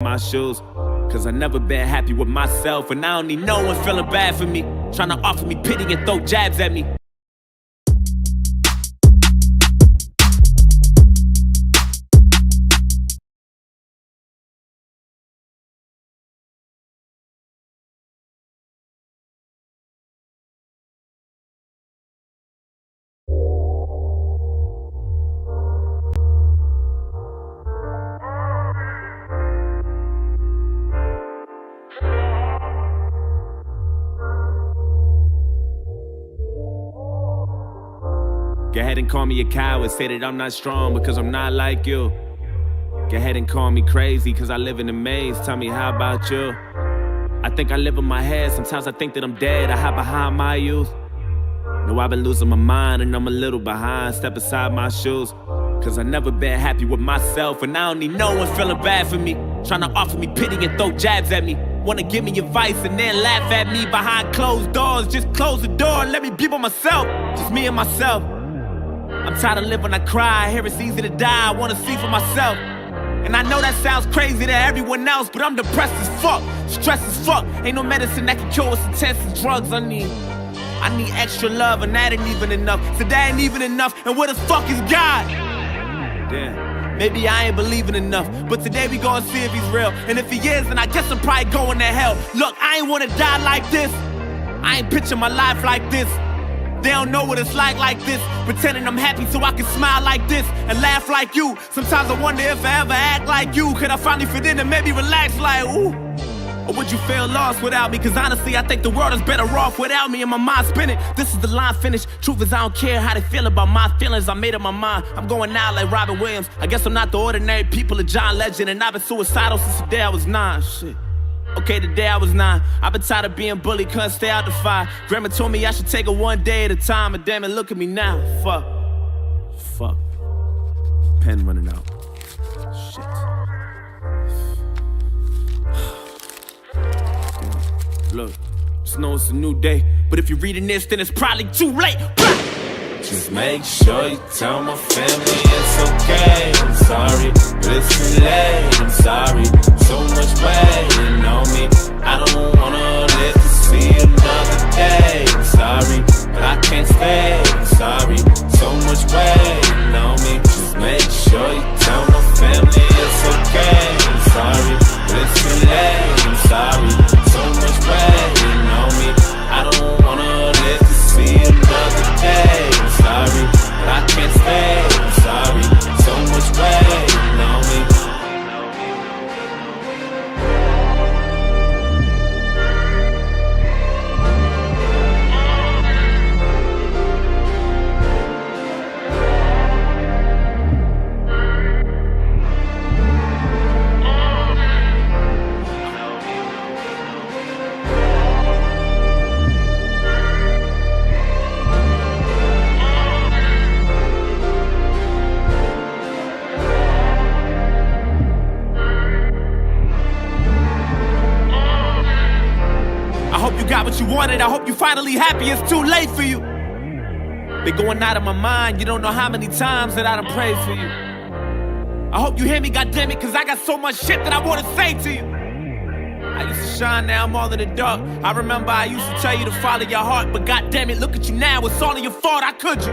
my shoes. Cause I never been happy with myself, and I don't need no one feeling bad for me, trying to offer me pity and throw jabs at me. Go ahead and call me a coward, say that I'm not strong because I'm not like you. Go ahead and call me crazy cause I live in a maze, tell me how about you? I think I live in my head, sometimes I think that I'm dead, I hide behind my youth. No, I've been losing my mind and I'm a little behind, step aside my shoes. Cause I never been happy with myself, and I don't need no one feeling bad for me, trying to offer me pity and throw jabs at me. Wanna give me advice and then laugh at me behind closed doors. Just close the door and let me be by myself, just me and myself. I'm tired of living, I cry, I hear it's easy to die, I wanna see for myself. And I know that sounds crazy to everyone else, but I'm depressed as fuck, stressed as fuck. Ain't no medicine that can cure what's intense as drugs. I need extra love, and that ain't even enough. So that ain't even enough, and where the fuck is God? Damn, maybe I ain't believing enough, but today we gonna see if he's real. And if he is, then I guess I'm probably going to hell. Look, I ain't wanna die like this, I ain't picture my life like this. They don't know what it's like this, pretending I'm happy so I can smile like this and laugh like you. Sometimes I wonder if I ever act like you. Could I finally fit in and maybe relax like, ooh? Or would you feel lost without me? Cause honestly, I think the world is better off without me and my mind spinning. This is the line finished. Truth is I don't care how they feel about my feelings. I made up my mind, I'm going out like Robin Williams. I guess I'm not the ordinary people of John Legend, and I've been suicidal since the day I was 9, shit. Okay, the day I was 9, I've been tired of being bullied, couldn't stay out the fire. Grandma told me I should take it one day at a time, and damn it, look at me now. Fuck. Pen running out. Shit. Look, just know it's a new day, but if you're reading this, then it's probably too late. Just make sure you tell my family it's okay. I'm sorry, but it's too late. I'm sorry, so much waiting on me. I don't wanna live to see another day. I'm sorry, but I can't stay. I'm sorry, so much waiting on me. Just make sure you tell my family it's okay. I'm sorry, but it's too late. I'm sorry, so much waiting on me. I don't wanna live to see another day. I'm sorry, but I can't stay. I'm sorry, so much waiting on me. What you wanted, I hope you finally happy. It's too late for you. Been going out of my mind, you don't know how many times that I done prayed for you. I hope you hear me, goddammit, cause I got so much shit that I wanna say to you. I used to shine, now I'm all in the dark. I remember I used to tell you to follow your heart, but goddammit, look at you now, it's all in your fault, how could you?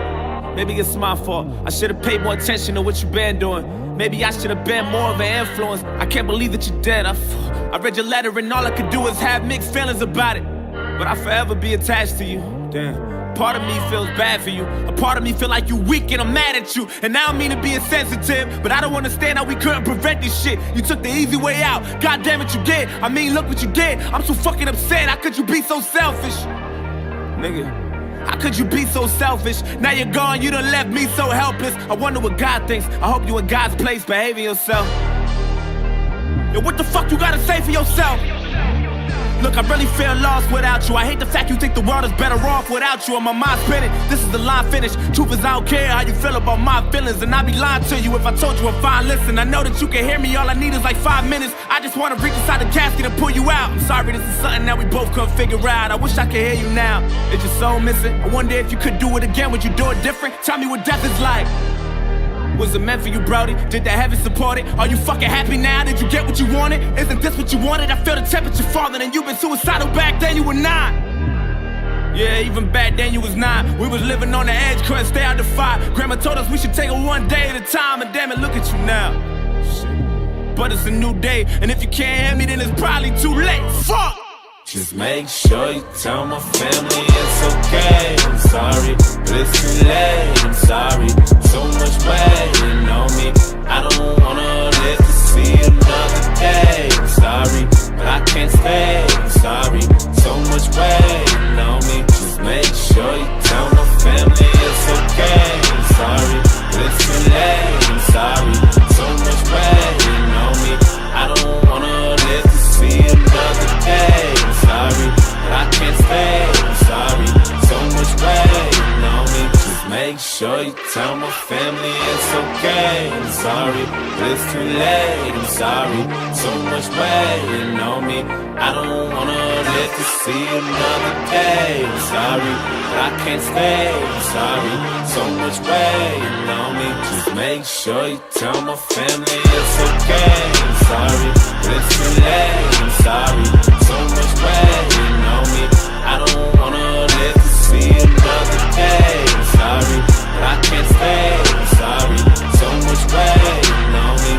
Maybe it's my fault, I should've paid more attention to what you been doing. Maybe I should've been more of an influence. I can't believe that you're dead. I read your letter and all I could do is have mixed feelings about it. But I'll forever be attached to you. Damn. Part of me feels bad for you. A part of me feel like you weak and I'm mad at you. And I don't mean to be insensitive, but I don't understand how we couldn't prevent this shit. You took the easy way out. God damn it, you did. I mean, look what you did. I'm so fucking upset. How could you be so selfish? Nigga, how could you be so selfish? Now you're gone, you done left me so helpless. I wonder what God thinks. I hope you in God's place behaving yourself. Yo, what the fuck you gotta say for yourself? Look, I really feel lost without you. I hate the fact you think the world is better off without you. And my mind's spinning, this is the line finished. Truth is I don't care how you feel about my feelings, and I'd be lying to you if I told you I'm fine. Listen, I know that you can hear me, all I need is like 5 minutes. I just wanna reach inside the casket and pull you out. I'm sorry, this is something that we both couldn't figure out. I wish I could hear you now. Is your soul missing? I wonder if you could do it again, would you do it different? Tell me what death is like. Was it meant for you, Brody? Did the heavens support it? Are you fucking happy now? Did you get what you wanted? Isn't this what you wanted? I feel the temperature falling, and you've been suicidal back then, you were not. Yeah, even back then you was not. We was living on the edge, couldn't stay out the fire. Grandma told us we should take it one day at a time, and damn it, look at you now. Shit. But it's a new day, and if you can't hear me, then it's probably too late. Fuck! Just make sure you tell my family it's okay. I'm sorry, but it's too late. I'm sorry, so much waiting on me. I don't wanna live to see another day. I'm sorry, but I can't stay. I'm sorry, so much waiting on me. Just make sure you tell my family it's okay. I'm sorry, but it's too late. I'm sorry, so much waiting on me. I don't wanna live to see another day. Sorry, but I can't stay. I'm sorry, so much waiting on me. Just make sure you tell my family it's okay. I'm sorry, but it's too late. I'm sorry, so much waiting on me. I don't wanna live to see another day. I'm sorry, but I can't stay. I'm sorry, so much waiting on me. Just make sure you tell my family it's okay. I'm sorry, but it's too late. I'm sorry, so much waiting on me. I don't wanna live to see another day. I'm sorry, but I can't stay. I'm sorry, so much waiting on me.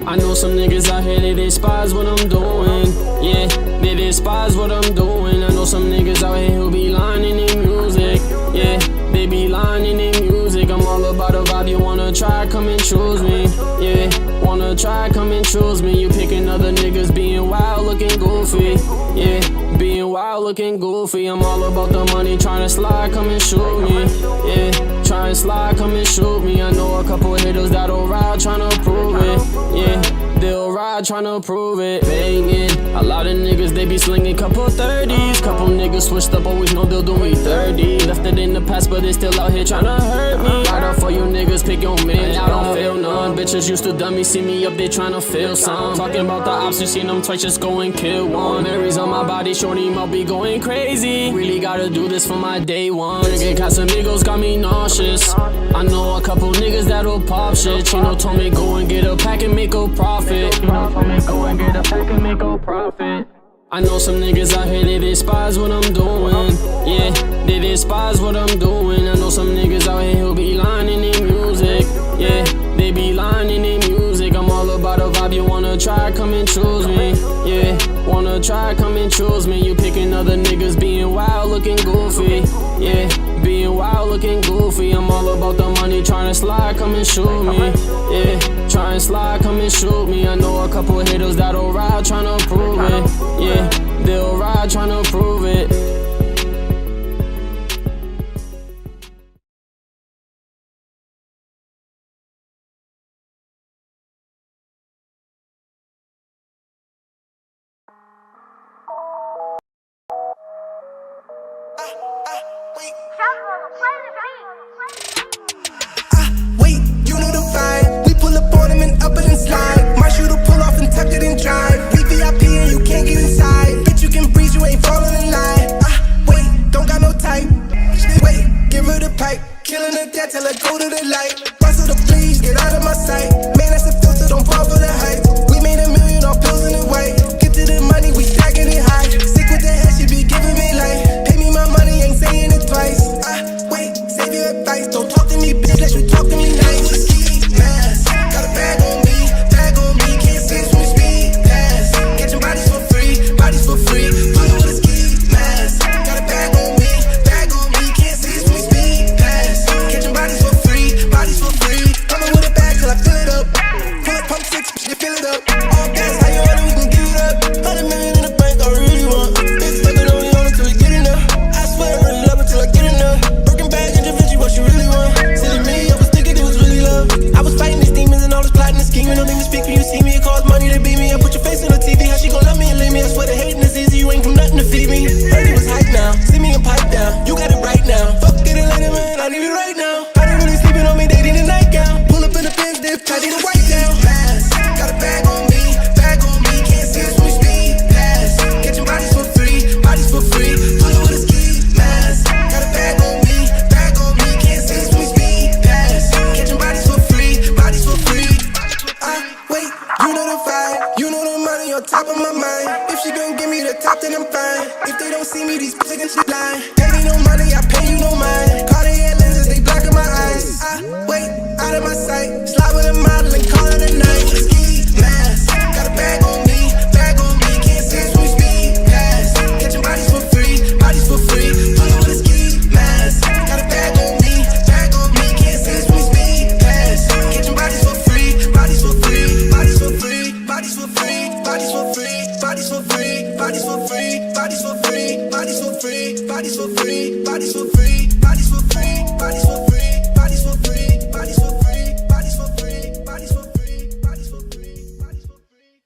I know some niggas out here, they despise what I'm doing. Yeah, they despise what I'm doing. I know some niggas out here who be lying in their music. Yeah, they be lying in their music. I'm all about the vibe, you wanna try, come and choose me. Yeah, wanna try, come and choose me. You picking other niggas being wild, looking goofy. Yeah, being wild, looking goofy. I'm all about the money, trying to slide, come and shoot me. Yeah, try and slide, come and shoot me. I know a couple of hitters that'll ride, tryna prove it. Yeah, they'll ride, tryna prove it. Banging, a lot of niggas, they be slinging couple 30s. Couple niggas switched up, always know they'll do me 30. Left it in the past, but they still out here tryna hurt me. Right off for you niggas, pick your man, I don't feel none. Bitches used to dumb me, see me up, they tryna feel some. Talking about the ops, you seen them twice, just go and kill one. Mary's on my body, shorty mouth be going crazy. Really gotta do this for my day one. Drinking Casamigos got me nauseous. I know a couple niggas that'll pop shit. Chino told me go and get a pack and make a profit. Chino told me go and get a pack and make a profit. I know some niggas out here, they despise what I'm doing. Yeah, they despise what I'm doing. I know some niggas out here who be lying in their music. Yeah, they be lying in their music. I'm all about the vibe, you wanna try, come and choose me. Yeah, wanna try, come and choose me. You picking other niggas being wild, looking goofy. Yeah, being wild, looking goofy. I'm all about the money, trying to slide, come and shoot me. Yeah, try and slide, come and shoot me. I know a couple of hitters that'll ride, tryna prove it. Yeah, they'll ride, tryna prove it. Wait, you know the vibe. We pull up on them and up it and slide. My shooter pull off and tuck it and drive. We VIP and you can't get inside. Bitch, you can breathe, you ain't falling in line. Wait, don't got no type. Wait, give her the pipe. Killing her dead, tell her go to the light. Bustle the please, get out of my sight. Man, that's a filter, don't fall for the hype. We made $1 million off pills in the white. Get to the money, we stacking it high. Sick with the head, she be giving me life. Pay me my money, ain't saying it twice. Wait, save your advice. Don't talk to me, bitch, let you talk to me nice. Mask, got a bag on me, can't see from the speed. Pass, catching bodies for free, Pull with a ski mask, got a bag on me, can't see from the speed. Pass, catching bodies for free, coming with a bag till I fill it up. Pull up pump 6, you fill it up. All gas, how you want it, we can give it up. $100 million in the bank, already. type to white down. Pass, got a bag on me, can't see us when we speed. Pass, catching bodies for free, pull up with a ski mask. Got a bag on me, can't see us when we speed. Pass, catching bodies for free. Wait, you know the vibe, you know the money on top of my mind. If she gon' give me the top, then I'm fine. If they don't see me, these bitches can shit line. Pay me no money, I pay you no mind. Cartier lenses, they blocking my eyes. Wait, out of my sight. Slide with a model and call it a night. Ski mask, got a bag on me, can't see us when we speed. Pass, catching bodies for free, pull up with a ski mask. Got a bag on me, can't see us when we speed. Pass, catching bodies for free, bodies for free, bodies for free, bodies for free, bodies for free, bodies for free, bodies for free, bodies for free, bodies for free, bodies for free, bodies for free, bodies for free, bodies for free, bodies for free, bodies for free, bodies for free, bodies for free, bodies for free, bodies for free.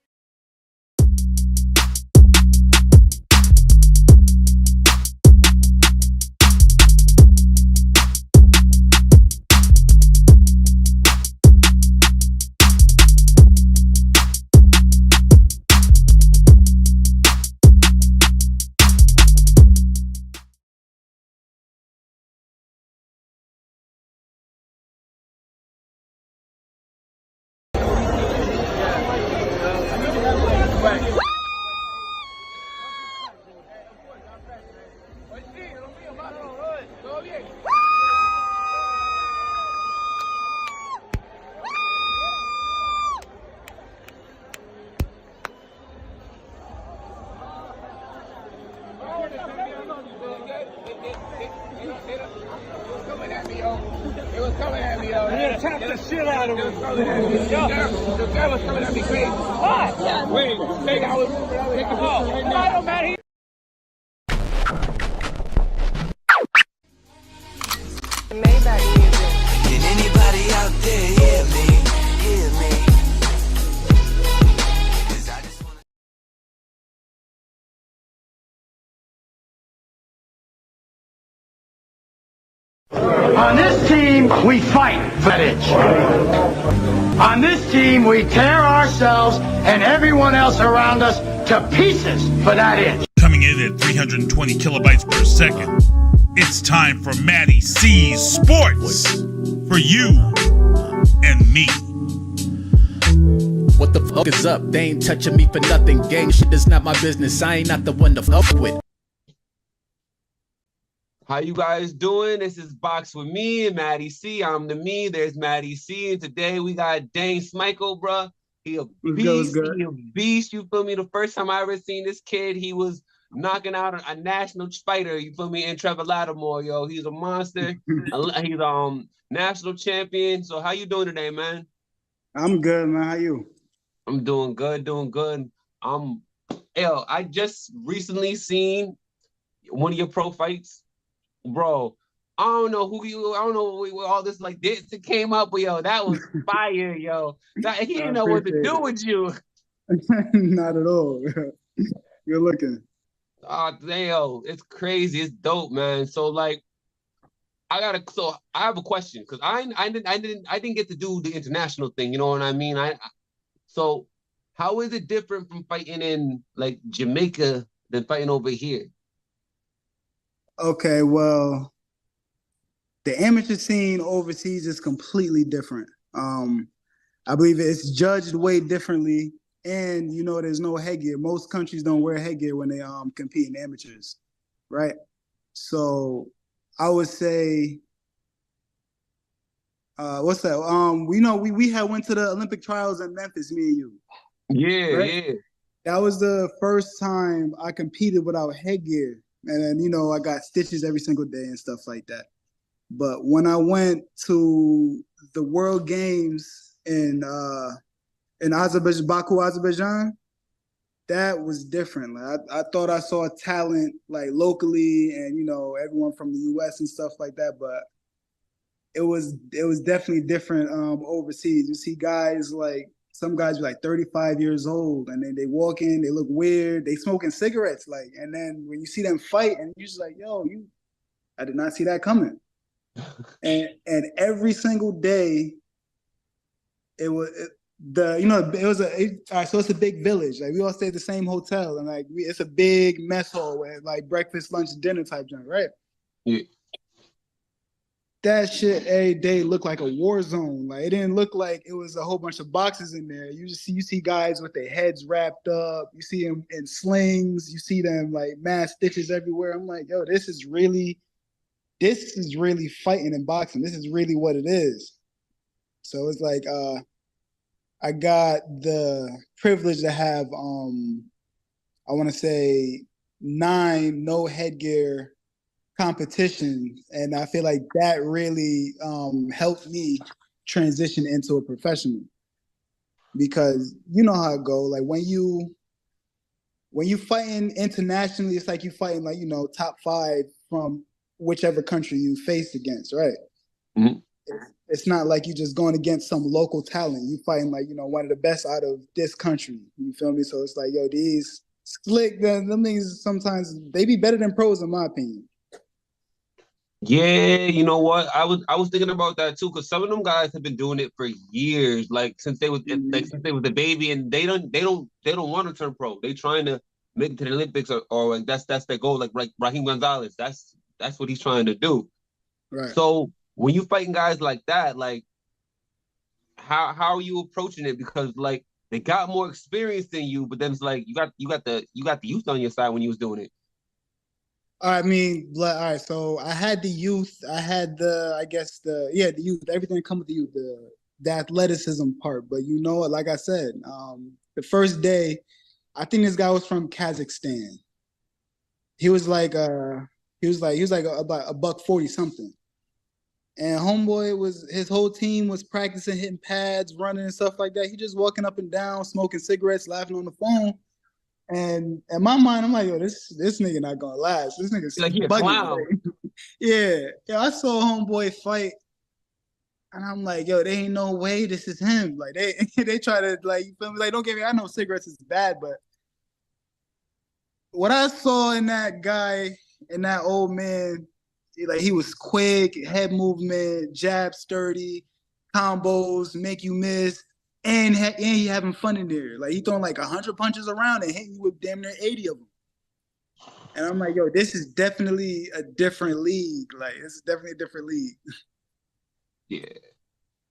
Tap the shit out of him. The guy was coming at me crazy. What? Wait, I was taking a ball. I don't matter. Maybach music. Can anybody out there hear me? Hear me? 'Cause I just wanna... On this team, we fight for that itch. On this team, we tear ourselves and everyone else around us to pieces for that itch. Coming in at 320 kilobytes per second, it's time for MattieC Sports for you and me. What the fuck is up? They ain't touching me for nothing. Gang shit is not my business. I ain't not the one to fuck with. How you guys doing? This is Box with me and MattieC. I'm the me. There's MattieC. And today we got Daine Smikle, bro. He a beast. He a beast. You feel me? The first time I ever seen this kid, he was knocking out a national fighter. You feel me? In Trevor Lattimore, yo. He's a monster. He's national champion. So how you doing today, man? I'm good, man. How you? I'm doing good, doing good. I just recently seen one of your pro fights. Bro, I don't know where all this like this came up, but yo, that was fire, yo. He didn't know what to do with you. Not at all. You're looking. Oh, damn, it's crazy. It's dope, man. So like, I have a question because I didn't get to do the international thing. You know what I mean? So how is it different from fighting in like Jamaica than fighting over here? Okay, well, the amateur scene overseas is completely different. I believe it's judged way differently, and you know, there's no headgear. Most countries don't wear headgear when they compete in amateurs, right? So I would say, what's that? We had went to the Olympic trials in Memphis, me and you. Yeah, right? Yeah. That was the first time I competed without headgear. And then, you know, I got stitches every single day and stuff like that. But when I went to the World Games in Azerbaijan, Baku, Azerbaijan, that was different. Like, I thought I saw talent like locally and, you know, everyone from the US and stuff like that. But it was definitely different overseas. You see guys like, some guys are like 35 years old, and then they walk in, they look weird, they smoking cigarettes, like, and then when you see them fight, and you're just like, yo, I did not see that coming. and every single day, so it's a big village. Like we all stay at the same hotel, and like it's a big mess hall where like breakfast, lunch, dinner type joint, right? Yeah. That shit every day looked like a war zone. Like it didn't look like it was a whole bunch of boxes in there. You see guys with their heads wrapped up. You see them in slings. You see them like mass stitches everywhere. I'm like, yo, this is really fighting in boxing. This is really what it is. So it's like I got the privilege to have I want to say 9 no headgear competitions, and I feel like that really helped me transition into a professional, because you know how it go. Like when you fighting internationally, it's like you fighting like, you know, top 5 from whichever country you faced against, right? Mm-hmm. It's not like you just going against some local talent. You fighting like, you know, one of the best out of this country. You feel me? So it's like, yo, these slick, them niggas sometimes they be better than pros in my opinion. Yeah, you know what? I was thinking about that too, because some of them guys have been doing it for years, like since they was a baby, and they don't want to turn pro. They trying to make it to the Olympics, or like that's their goal. Like Raheem Gonzalez, that's what he's trying to do. Right. So when you fighting guys like that, like how are you approaching it? Because like they got more experience than you, but then it's like you got the youth on your side when you was doing it. I mean, all right. So I had the youth. I had the youth. Everything come with the youth, the athleticism part. But you know what? Like I said, the first day, I think this guy was from Kazakhstan. He was like about $140 something. And homeboy his whole team was practicing hitting pads, running and stuff like that. He just walking up and down, smoking cigarettes, laughing on the phone. And in my mind, I'm like, yo, this nigga not gonna last. This nigga's like he a bugging. clown. Yeah. I saw homeboy fight, and I'm like, yo, there ain't no way this is him. Like they try to, like, you feel me? Like, don't get me, I know cigarettes is bad, but what I saw in that guy, in that old man, he was quick, head movement, jab sturdy, combos, make you miss. And he having fun in there. Like he throwing like 100 punches around and hitting you with damn near 80 of them. And I'm like, yo, this is definitely a different league. Like this is definitely a different league. Yeah.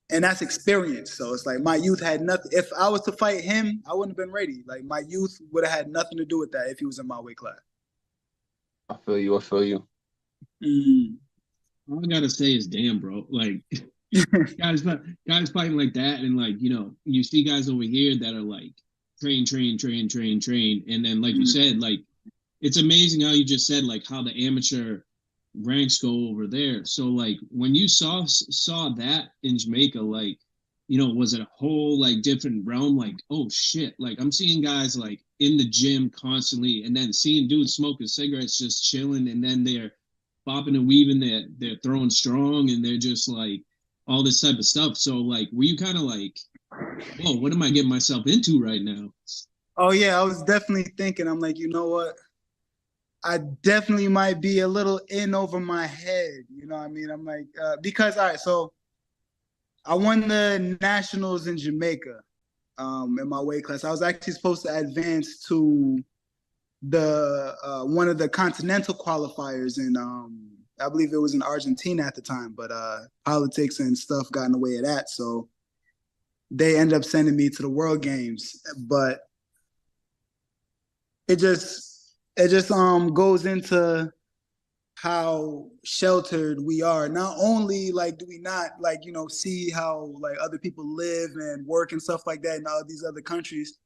And that's experience. So it's like my youth had nothing. If I was to fight him, I wouldn't have been ready. Like my youth would have had nothing to do with that if he was in my weight class. I feel you. All I gotta say is, damn, bro. Like guys fighting like that, and like, you know, you see guys over here that are like train, and then like you said, like it's amazing how you just said like how the amateur ranks go over there. So like when you saw that in Jamaica, like, you know, was it a whole like different realm? Like, oh shit, like I'm seeing guys like in the gym constantly, and then seeing dudes smoking cigarettes just chilling, and then they're bopping and weaving, they're throwing strong, and they're just like all this type of stuff. So like, were you kind of like, whoa, what am I getting myself into right now? Oh yeah, I was definitely thinking, I'm like, you know what? I definitely might be a little in over my head. You know what I mean? I'm like, because, all right, so I won the nationals in Jamaica in my weight class. I was actually supposed to advance to the one of the continental qualifiers in I believe it was in Argentina at the time, but politics and stuff got in the way of that. So they ended up sending me to the World Games. But it just goes into how sheltered we are. Not only like do we not like, you know, see how like other people live and work and stuff like that in all these other countries.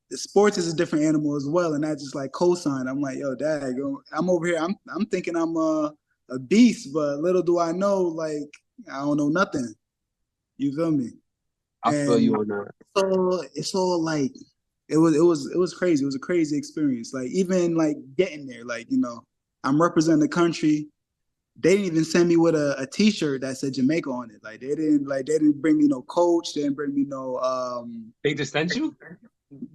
The sports is a different animal as well, and I just like co-sign. I'm like, yo, dad, I'm over here. I'm thinking I'm a beast, but little do I know, like I don't know nothing. You feel me? I feel you on that. So it's all like it was crazy. It was a crazy experience. Like even like getting there, like, you know, I'm representing the country. They didn't even send me with a T-shirt that said Jamaica on it. Like they didn't bring me no coach. They didn't bring me no. They just sent you?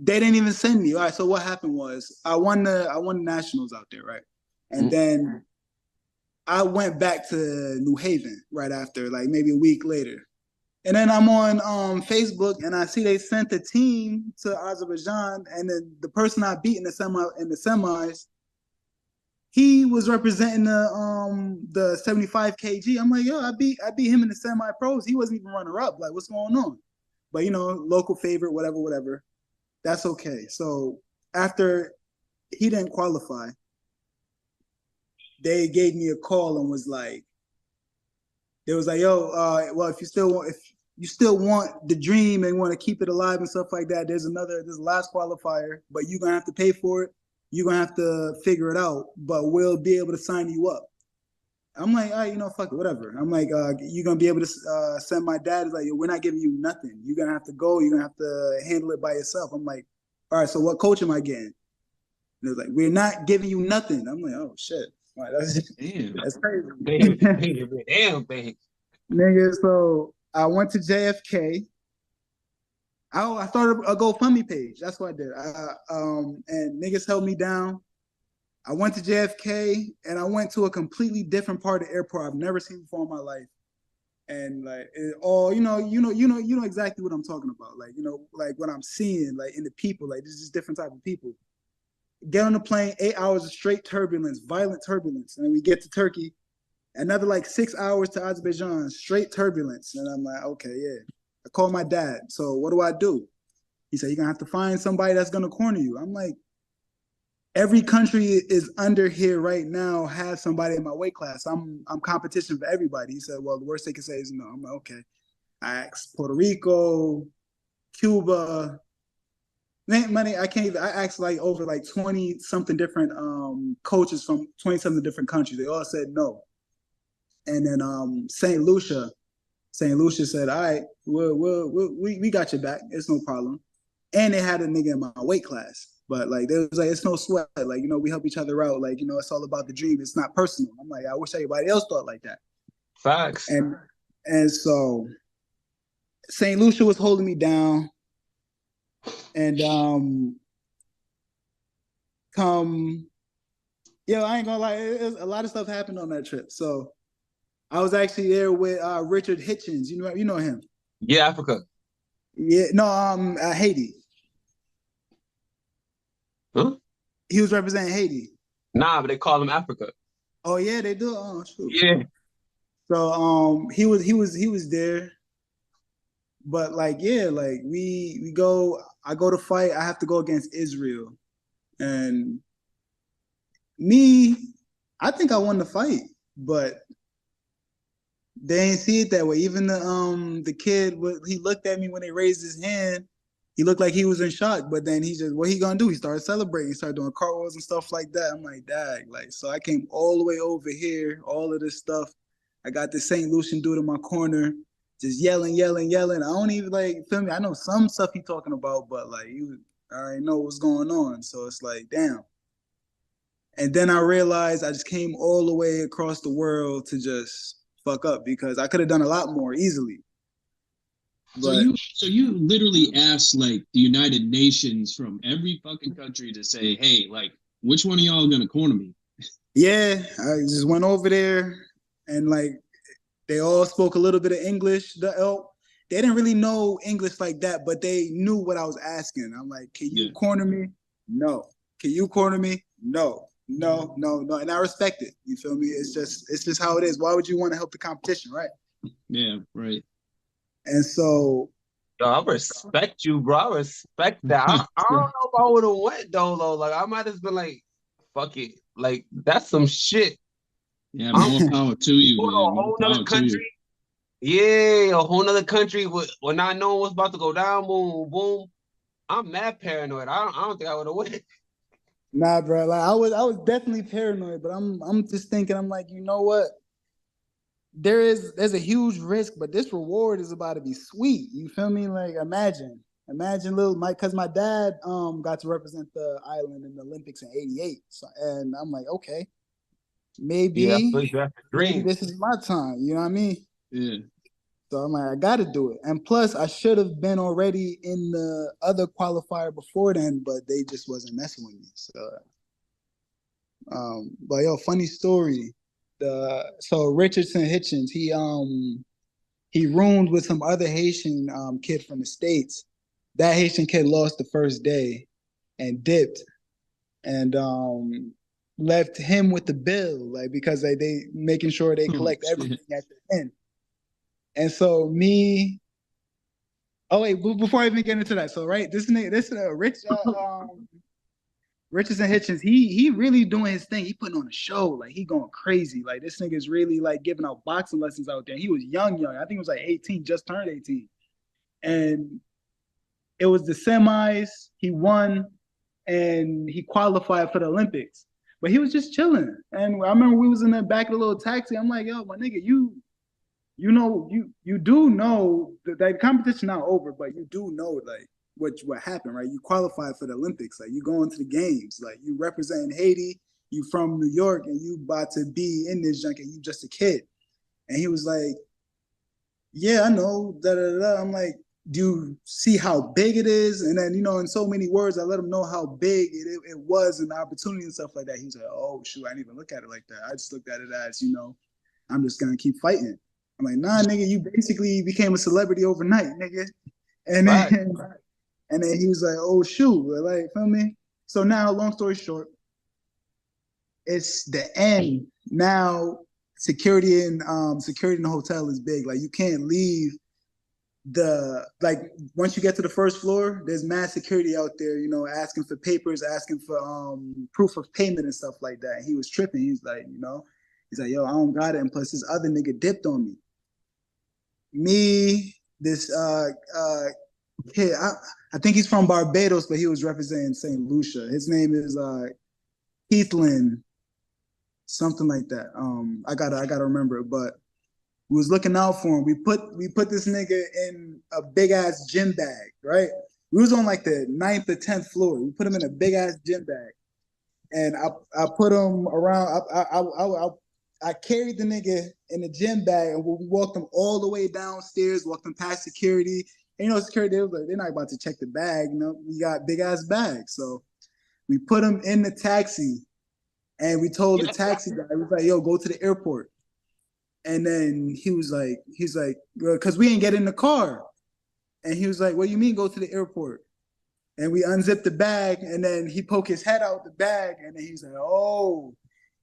They didn't even send me. All right. So what happened was I won the nationals out there, right? And then I went back to New Haven right after, like maybe a week later. And then I'm on Facebook and I see they sent a team to Azerbaijan, and then the person I beat in the semis, he was representing the 75 kg. I'm like, yo, I beat him in the semi pros. He wasn't even runner up. Like, what's going on? But you know, local favorite, whatever. That's okay. So after he didn't qualify, they gave me a call and was like, yo, well, if you still want the dream and want to keep it alive and stuff like that, there's a last qualifier, but you're gonna have to pay for it. You're gonna have to figure it out, but we'll be able to sign you up. I'm like, all right, you know, fuck it, whatever. I'm like, you're gonna be able to send my dad. He's like, we're not giving you nothing. You're gonna have to go. You're gonna have to handle it by yourself. I'm like, all right, so what coach am I getting? And they're like, we're not giving you nothing. I'm like, oh shit. Right, that's crazy. Damn, baby. Nigga, so I went to JFK. I started a GoFundMe page. That's what I did. And niggas held me down. I went to JFK and I went to a completely different part of the airport I've never seen before in my life. And like you know exactly what I'm talking about. Like, you know, like what I'm seeing, like in the people, like this is different type of people. Get on the plane, 8 hours of straight turbulence, violent turbulence. And then we get to Turkey, another like 6 hours to Azerbaijan, straight turbulence. And I'm like, okay, yeah. I called my dad. So what do? He said, you're gonna have to find somebody that's gonna corner you. I'm like, every country is under here right now has somebody in my weight class. I'm competition for everybody. He said, well, the worst they can say is no. I'm like, okay. I asked Puerto Rico, Cuba, money. I asked like over like 20 something different coaches from 20 something different countries. They all said no. And then St. Lucia said, all right, we got your back. It's no problem. And they had a nigga in my weight class. But like, there was like, it's no sweat. Like, you know, we help each other out. Like, you know, it's all about the dream. It's not personal. I'm like, I wish everybody else thought like that. Facts. And so St. Lucia was holding me down. And I ain't gonna lie, a lot of stuff happened on that trip. So I was actually there with Richard Hitchens. You know him. Yeah, Africa. Yeah, no, Haiti. Huh? He was representing Haiti. Nah, but they call him Africa. Oh yeah, they do. Oh shoot. Yeah. So he was there. But like, yeah, like we go. I go to fight. I have to go against Israel, and I think I won the fight, but they ain't see it that way. Even the kid, he looked at me when they raised his hand. He looked like he was in shock, but then what he gonna do? He started celebrating. He started doing cartwheels and stuff like that. I'm like, dag, like, so I came all the way over here, all of this stuff. I got this St. Lucian dude in my corner, just yelling. I don't even like, feel me? I know some stuff he talking about, but like, I already know what's going on. So it's like, damn. And then I realized I just came all the way across the world to just fuck up because I could have done a lot more easily. But, so you literally asked like the United Nations from every fucking country to say, hey, like, which one of y'all gonna corner me? Yeah, I just went over there and like they all spoke a little bit of English. They didn't really know English like that, but they knew what I was asking. I'm like, can you corner me? No. Can you corner me? No. And I respect it. You feel me? It's just how it is. Why would you want to help the competition, right? Yeah, right. And so, yo, I respect you, bro. I respect that. I don't know if I would have went though. Like I might have been like, fuck it. Like that's some shit. Yeah, more power to you, man. A whole nother country. Yeah, a whole nother country with not knowing what's about to go down. Boom, boom. I'm mad paranoid. I don't think I would have went. Nah, bro. Like I was definitely paranoid, but I'm just thinking. I'm like, you know what? There's a huge risk, but this reward is about to be sweet. You feel me? Like imagine little Mike, because my dad got to represent the island in the Olympics in '88. So, and I'm like, okay, maybe this is my time. You know what I mean? Yeah. So I'm like, I got to do it. And plus, I should have been already in the other qualifier before then, but they just wasn't messing with me. So, but yo, funny story. So Richardson Hitchens, he he roomed with some other Haitian kid from the States. That Haitian kid lost the first day and dipped, and left him with the bill, like because they making sure they collect everything at the end. And so me, oh wait, before I even get into that, so right, this Rich Richardson Hitchens, he really doing his thing. He putting on a show, like he going crazy. Like this nigga's really like giving out boxing lessons out there. He was young. I think he was like 18, just turned 18. And it was the semis. He won, and he qualified for the Olympics. But he was just chilling. And I remember we was in the back of the little taxi. I'm like, yo, my nigga, you do know that the competition not over, but you do know like what happened, right? You qualified for the Olympics, like you going to the games, like you representing Haiti, you from New York, and you about to be in this junk, and you just a kid. And he was like, yeah, I know, da da da. I'm like, do you see how big it is? And then, in so many words, I let him know how big it was and the opportunity and stuff like that. He's like, oh shoot, I didn't even look at it like that. I just looked at it as, I'm just gonna keep fighting. I'm like, nah, nigga, you basically became a celebrity overnight, nigga. And then, and then he was like, oh shoot, like, feel me? So now, long story short, it's the end. Now, security in the hotel is big. Like, you can't leave once you get to the first floor, there's mad security out there, asking for papers, asking for proof of payment and stuff like that. And he was tripping. He's like, yo, I don't got it. And plus, this other nigga dipped on me. This kid, I think he's from Barbados, but he was representing St. Lucia. His name is Heathland, something like that. I gotta remember it, but we was looking out for him. We put this nigga in a big ass gym bag, right? We was on like the 9th or 10th floor. We put him in a big ass gym bag, and I put him around. I carried the nigga in the gym bag, and we walked him all the way downstairs, walked him past security. And, security, was like, they're not about to check the bag. We got big ass bags. So we put him in the taxi, and we told the taxi guy, we was like, yo, go to the airport. And then he's like, because we didn't get in the car. And he was like, what do you mean go to the airport? And we unzipped the bag, and then he poked his head out the bag, and then he's like, oh.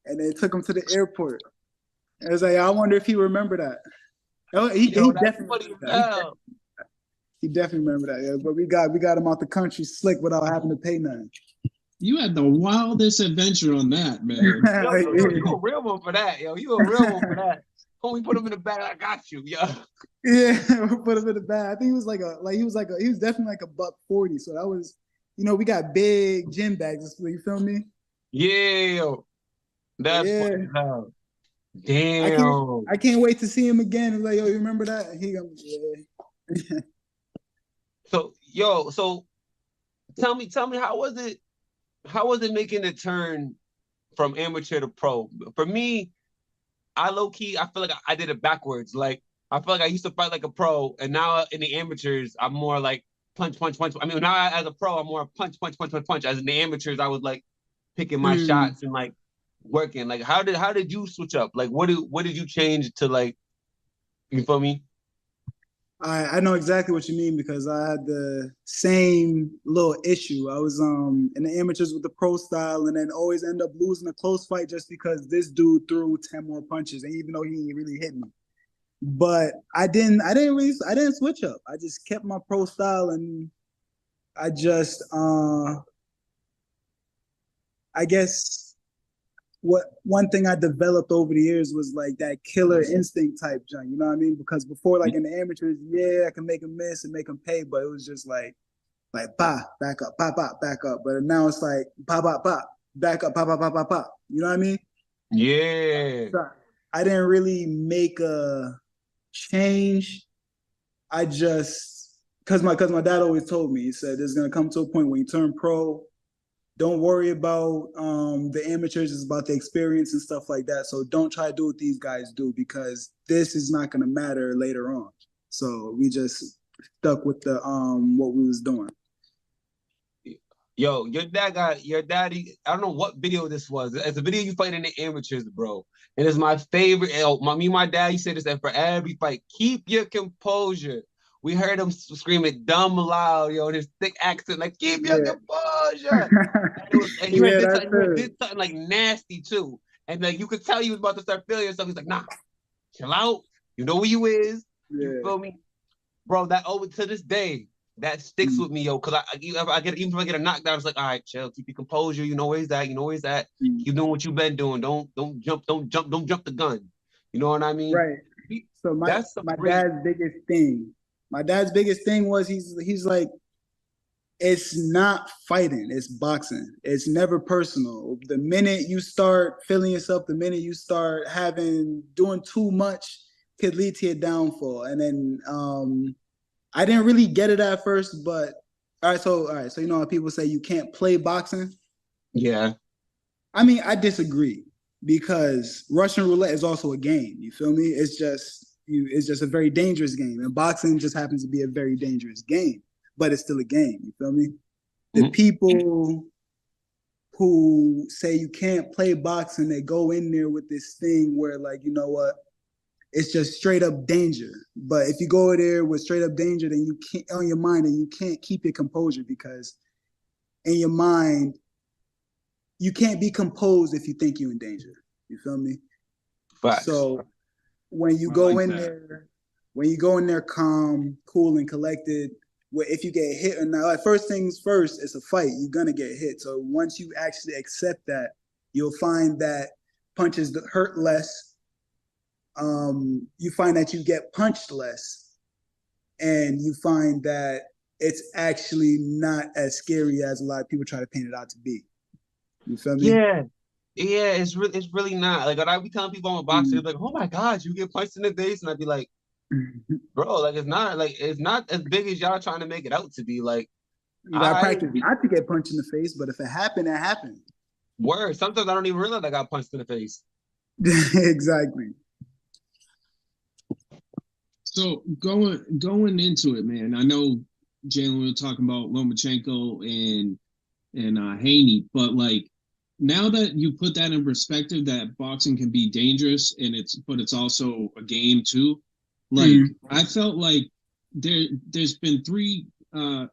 And they took him to the airport. And I was like, I wonder if he remember that. Oh, he definitely remember that. He definitely remember that. Yeah. But we got him out the country slick without having to pay nothing. You had the wildest adventure on that, man. You a real one for that, yo. You a real one for that. When we put him in the bag, I got you, yo. Yeah, we put him in the bag. I think he was he was definitely like $140. So that was, we got big gym bags. You feel me? Yeah, that's funny. Damn. I can't wait to see him again. Like, yo, you remember that? And he yeah. So tell me, how was it making the turn from amateur to pro? For me, I low-key, I feel like I did it backwards. Like, I feel like I used to fight like a pro, and now in the amateurs, I'm more like punch, punch, punch. I mean, now as a pro, I'm more punch, punch, punch, punch, punch. As in the amateurs, I was like picking my shots and like working. Like, how did you switch up? Like, what did you change to, like, you feel me? I know exactly what you mean, because I had the same little issue. I was in the amateurs with the pro style, and then always end up losing a close fight just because this dude threw 10 more punches, and even though he didn't really hit me. But I didn't switch up. I just kept my pro style, and I just I guess one thing I developed over the years was like that killer instinct type junk, you know what I mean? Because before, like in the amateurs, I can make them miss and make them pay, but it was just like bah, back up, pop, back up. But now it's like pop, back up, pop. You know what I mean? Yeah. So I didn't really make a change. I just, cause my dad always told me, he said, there's gonna come to a point when you turn pro, don't worry about the amateurs. It's about the experience and stuff like that. So don't try to do what these guys do, because this is not going to matter later on. So we just stuck with the what we was doing. Yo, your daddy. I don't know what video this was. It's a video you fight in the amateurs, bro. And it's my favorite. Me and my dad, he said this for every fight. Keep your composure. We heard him screaming dumb loud, yo, in his thick accent, like, keep your composure. And he did something like nasty too. And like you could tell he was about to start feeling yourself. He's like, nah, chill out. You know who you is. You feel me? Bro, that over to this day, that sticks with me, yo. Cause even if I get a knockdown, it's like, all right, chill, keep your composure. You know where he's at. You know where he's at. Keep doing what you've been doing. Don't jump the gun. You know what I mean? Right. So my dad's biggest thing was he's like, it's not fighting, it's boxing. It's never personal. The minute you start feeling yourself, the minute you start doing too much could lead to your downfall. And then I didn't really get it at first, but all right, so you know how people say you can't play boxing? Yeah. I mean, I disagree because Russian roulette is also a game. You feel me? It's just a very dangerous game. And boxing just happens to be a very dangerous game, but it's still a game. You feel me? The people who say you can't play boxing, they go in there with this thing where, like, you know what? It's just straight up danger. But if you go there with straight up danger, then you can't on your mind, and you can't keep your composure because in your mind, you can't be composed if you think you're in danger. You feel me? Facts. So when you go in there calm, cool, and collected, if you get hit or not, like first things first, it's a fight. You're gonna get hit. So once you actually accept that, you'll find that punches hurt less. You find that you get punched less, and you find that it's actually not as scary as a lot of people try to paint it out to be. You feel me? Yeah, it's really not. Like, when I be telling people I'm a boxer, they're like, "Oh my God, you get punched in the face," and I'd be like, "Bro, like it's not as big as y'all trying to make it out to be." Like, you gotta practice not to get punched in the face, but if it happened, it happened. Word. Sometimes I don't even realize I got punched in the face. Exactly. So going into it, man, I know Jalen, we were talking about Lomachenko and Haney, but like now that you put that in perspective, that boxing can be dangerous and it's also a game too. Like I felt like there's been three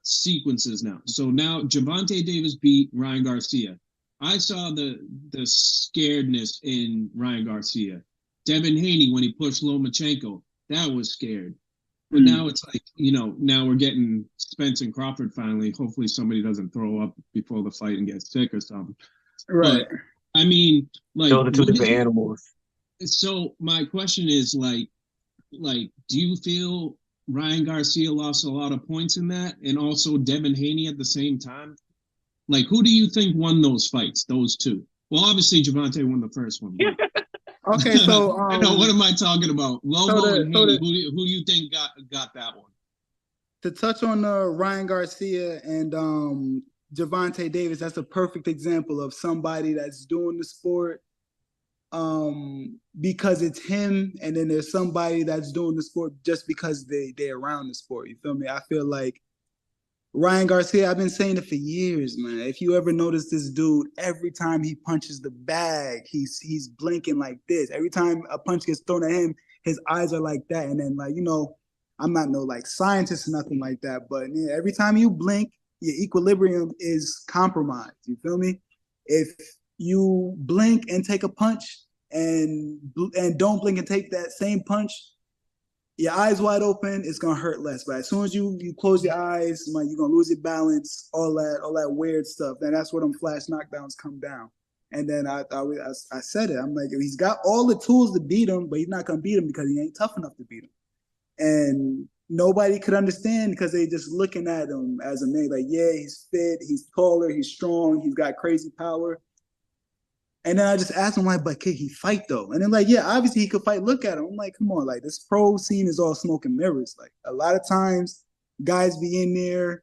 sequences now. So now Gervonta Davis beat Ryan Garcia. I saw the scaredness in Ryan Garcia. Devin Haney when he pushed Lomachenko. That was scared. But now it's like, you know, now we're getting Spence and Crawford finally. Hopefully somebody doesn't throw up before the fight and get sick or something. Right. But, I mean, like... Those are two different animals. So my question is, like, do you feel Ryan Garcia lost a lot of points in that? And also Devin Haney at the same time? Like, who do you think won those fights, those two? Well, obviously Gervonta won the first one. Okay, so I know, what am I talking about? Lobo and Haney, who do you think got that one? To touch on Ryan Garcia and Gervonta Davis, that's a perfect example of somebody that's doing the sport because it's him, and then there's somebody that's doing the sport just because they're around the sport. You feel me? I feel like Ryan Garcia, I've been saying it for years, man. If you ever notice this dude, every time he punches the bag, he's blinking like this. Every time a punch gets thrown at him, his eyes are like that. And then, like, you know, I'm not no like scientist or nothing like that, but yeah, every time you blink, your equilibrium is compromised. You feel me? If you blink and take a punch and don't blink and take that same punch, your eyes wide open, it's gonna hurt less. But as soon as you close your eyes, like, you're gonna lose your balance, all that weird stuff. And that's where them flash knockdowns come down. And then I said it. I'm like, he's got all the tools to beat him, but he's not gonna beat him because he ain't tough enough to beat him. And nobody could understand because they just looking at him as a man. Like, yeah, he's fit, he's taller, he's strong, he's got crazy power. And then I just asked him, like, but could he fight though? And then, like, yeah, obviously he could fight. Look at him. I'm like, come on, like, this pro scene is all smoke and mirrors. Like, a lot of times guys be in there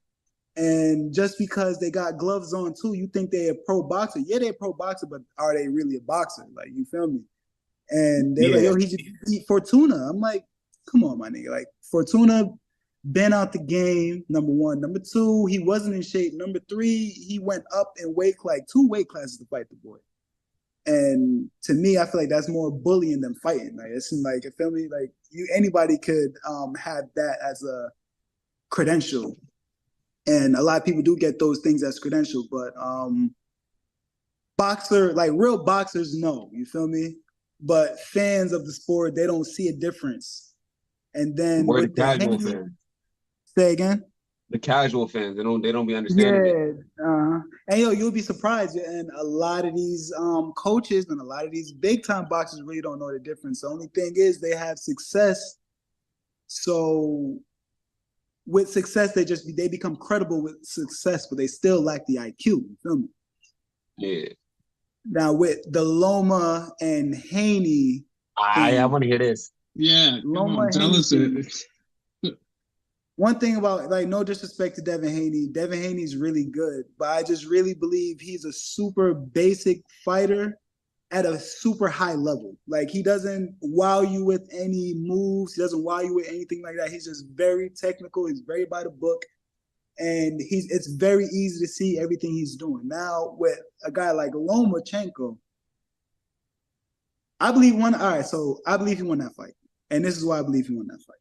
and just because they got gloves on too, you think they're a pro boxer. Yeah, they're a pro boxer, but are they really a boxer? Like, you feel me? And they're like, yo, he just beat Fortuna. I'm like, come on, my nigga. Like, Fortuna been out the game, number one. Number two, he wasn't in shape. Number three, he went up in weight, like 2 weight classes to fight the boy. And to me, I feel like that's more bullying than fighting. Like it's like, you feel me? Like anybody could have that as a credential. And a lot of people do get those things as credential, but boxer, like real boxers know, you feel me? But fans of the sport, they don't see a difference. And then Where the with casual fans. Say again? The casual fans, they don't be understanding it. And you'll be surprised. And a lot of these coaches and a lot of these big time boxers really don't know the difference. The only thing is they have success. So with success, they become credible with success, but they still lack the IQ. You feel me? Yeah. Now with the Loma and Haney, I want to hear this. Yeah, Loma tell us it. One thing about, like, no disrespect to Devin Haney's really good, but I just really believe he's a super basic fighter at a super high level. Like, he doesn't wow you with any moves. He doesn't wow you with anything like that. He's just very technical. He's very by the book. And it's very easy to see everything he's doing. Now, with a guy like Lomachenko, I believe he won that fight. And this is why I believe he won that fight.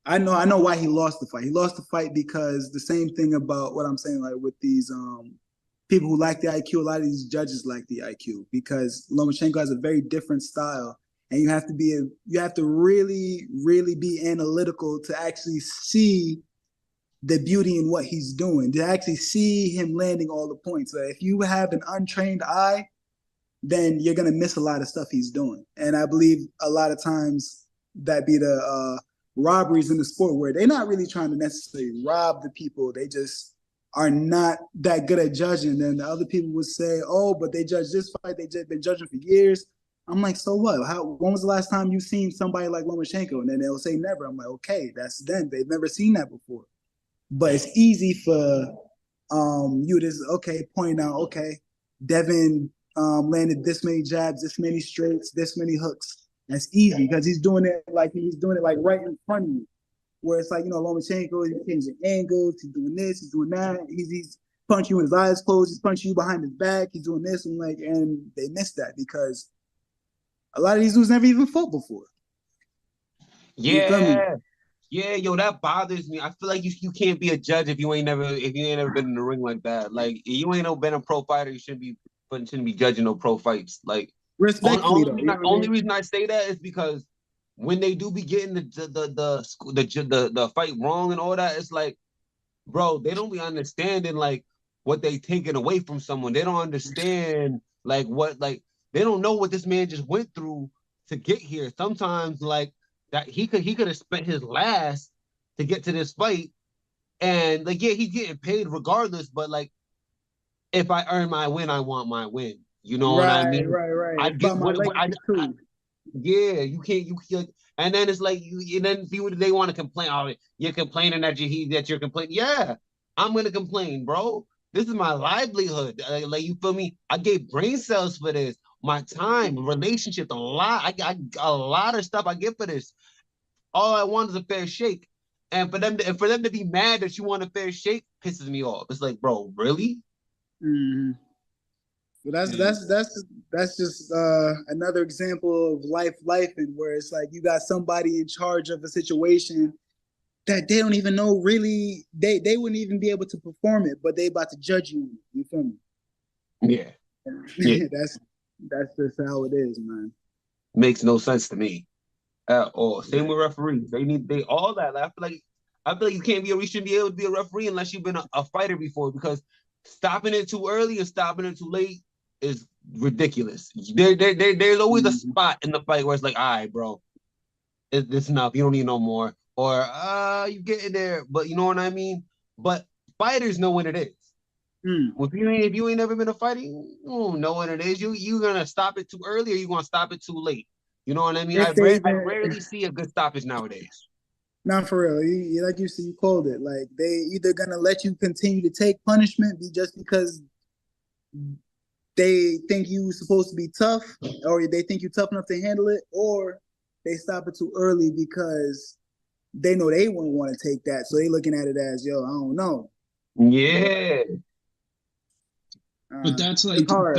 I know why he lost the fight. He lost the fight because the same thing about what I'm saying, like with these people who lack the IQ, a lot of these judges lack the IQ because Lomachenko has a very different style. And you have to really, really be analytical to actually see the beauty in what he's doing, to actually see him landing all the points. So if you have an untrained eye, then you're going to miss a lot of stuff he's doing. And I believe a lot of times that be the robberies in the sport where they're not really trying to necessarily rob the people. They just are not that good at judging. And the other people would say, oh, but they judge this fight. They've been judging for years. I'm like, so what? When was the last time you seen somebody like Lomachenko? And then they'll say never. I'm like, okay, that's them. They've never seen that before. But it's easy for you to point out, okay, Devin landed this many jabs, this many straights, this many hooks. That's easy because he's doing it like right in front of you. Where it's like, Lomachenko, he's changing angles, he's doing this, he's doing that, he's punching you with his eyes closed, he's punching you behind his back, he's doing this, and they miss that because a lot of these dudes never even fought before. Yeah. Yeah, yo, that bothers me. I feel like you can't be a judge if you ain't never been in the ring like that. Like, you ain't been a pro fighter, you shouldn't be judging no pro fights. Like, respectfully, only reason I say that is because when they do be getting the fight wrong and all that, it's like, bro, they don't be understanding like what they taking away from someone. They don't understand they don't know what this man just went through to get here. Sometimes like that he could have spent his last to get to this fight, and like he's getting paid regardless. But like, if I earn my win, I want my win. You know what I mean? Right. I get you can't. And then it's like they want to complain. Oh, you're complaining that you're complaining. Yeah, I'm gonna complain, bro. This is my livelihood. Like, you feel me? I gave brain cells for this. My time, relationship, a lot. I got a lot of stuff I get for this. All I want is a fair shake. And for them to be mad that you want a fair shake pisses me off. It's like, bro, really? Mm-hmm. Well, that's just another example of life, and where it's like you got somebody in charge of a situation that they don't even know really. They wouldn't even be able to perform it, but they about to judge you. You feel me? Yeah. That's just how it is, man. Makes no sense to me at all. Same with referees. They all that. I feel like you shouldn't be able to be a referee unless you've been a fighter before, because stopping it too early and stopping it too late is ridiculous. There's always a spot in the fight where it's like, all right, bro, it's enough. You don't need no more. Or you get in there, but you know what I mean? But fighters know when it is. If you ain't never been a fighter, you don't know what it is. You gonna stop it too early or you gonna stop it too late. You know what I mean? I rarely see a good stoppage nowadays. Not for real. Like you see, you called it. Like, they either gonna let you continue to take punishment just because they think you supposed to be tough, or they think you're tough enough to handle it, or they stop it too early because they know they wouldn't want to take that. So they looking at it as, yo, I don't know. Yeah. But that's like hard,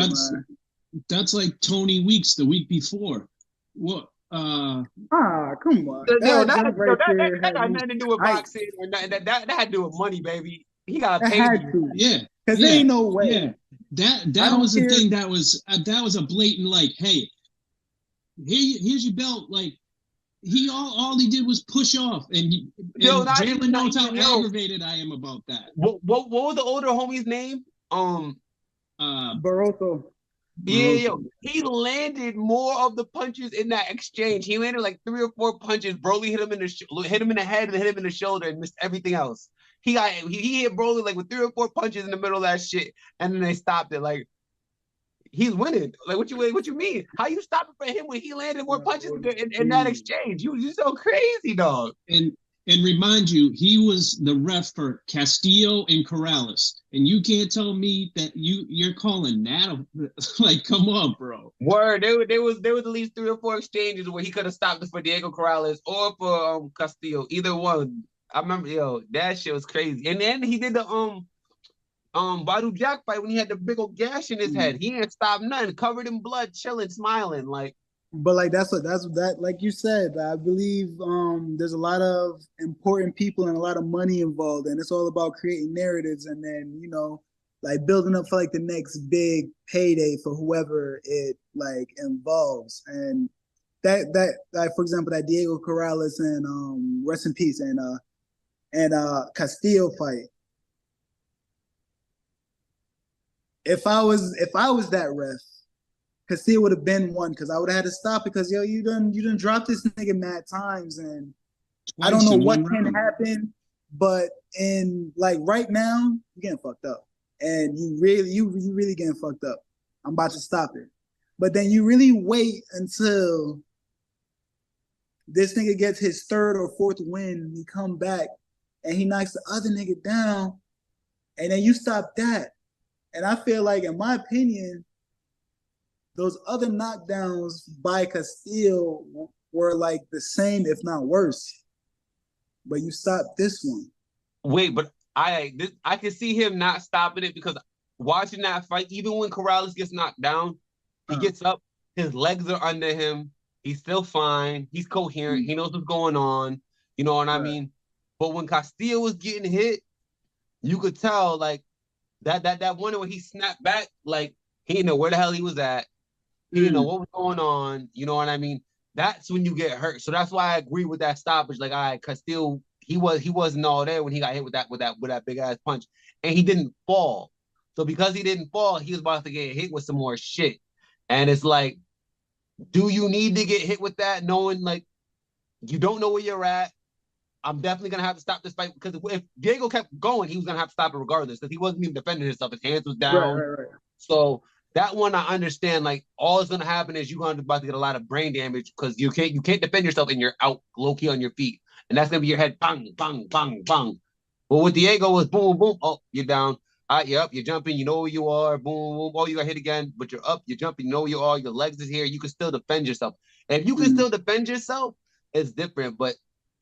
that's like Tony Weeks the week before. What? Come on. That got nothing to do with boxing or nothing. That had to do with money, baby. He got to pay you. Yeah. Because there ain't no way. Yeah. That was the thing that was a blatant, like, hey, here's your belt. Like, all he did was push off, and Jalen knows how aggravated I am about that. What was the older homie's name? Barroso. Yeah, he landed more of the punches in that exchange. He landed like 3 or 4 punches. Broly hit him in the head and hit him in the shoulder and missed everything else. He hit Broly like with 3 or 4 punches in the middle of that shit, and then they stopped it. Like, he's winning. Like, what you mean? How you stop it for him when he landed more punches in that exchange? You so crazy, dog. And remind you, he was the ref for Castillo and Corrales, and you can't tell me that you're calling that like, come on, bro. Word, there was at least 3 or 4 exchanges where he could have stopped it for Diego Corrales or for Castillo, either one. I remember, that shit was crazy. And then he did the Badu Jack fight when he had the big old gash in his head. He ain't stopped nothing, covered in blood, chilling, smiling, like. But like that's like you said, I believe there's a lot of important people and a lot of money involved, and it's all about creating narratives and then, like building up for like the next big payday for whoever it like involves. And that like, for example, that Diego Corrales and rest in peace and Castillo fight. If I was that ref, Castillo would have been one, because I would have had to stop it, because you done dropped this nigga mad times, and I don't know what can happen, but in like right now, you're getting fucked up. And you really getting fucked up. I'm about to stop it. But then you really wait until this nigga gets his 3rd or 4th win, he come back and he knocks the other nigga down, and then you stop that. And I feel like, in my opinion, those other knockdowns by Castillo were like the same, if not worse. But you stopped this one. Wait, but I can see him not stopping it, because watching that fight, even when Corrales gets knocked down, he gets up, his legs are under him, he's still fine, he's coherent, he knows what's going on, you know what I mean? But when Castillo was getting hit, you could tell, like, that one where he snapped back, like, he didn't know where the hell he was at. He didn't know what was going on. You know what I mean? That's when you get hurt. So that's why I agree with that stoppage. Like, all right, Castillo, he wasn't all there when he got hit with that big ass punch, and he didn't fall. So because he didn't fall, he was about to get hit with some more shit. And it's like, do you need to get hit with that, knowing like you don't know where you're at? I'm definitely gonna have to stop this fight, because if Diego kept going, he was gonna have to stop it regardless, because he wasn't even defending himself. His hands was down. Right. So that one, I understand. Like, all that's gonna happen is you're about to get a lot of brain damage, because you can't defend yourself and you're out low key on your feet, and that's gonna be your head bang bang bang bang. But with Diego was boom boom, oh, you're down. All right, you're up, you're jumping, you know where you are, boom boom, oh, you got hit again, but you're up, you're jumping, you know where you are, your legs is here, you can still defend yourself. And if you can still defend yourself, it's different. But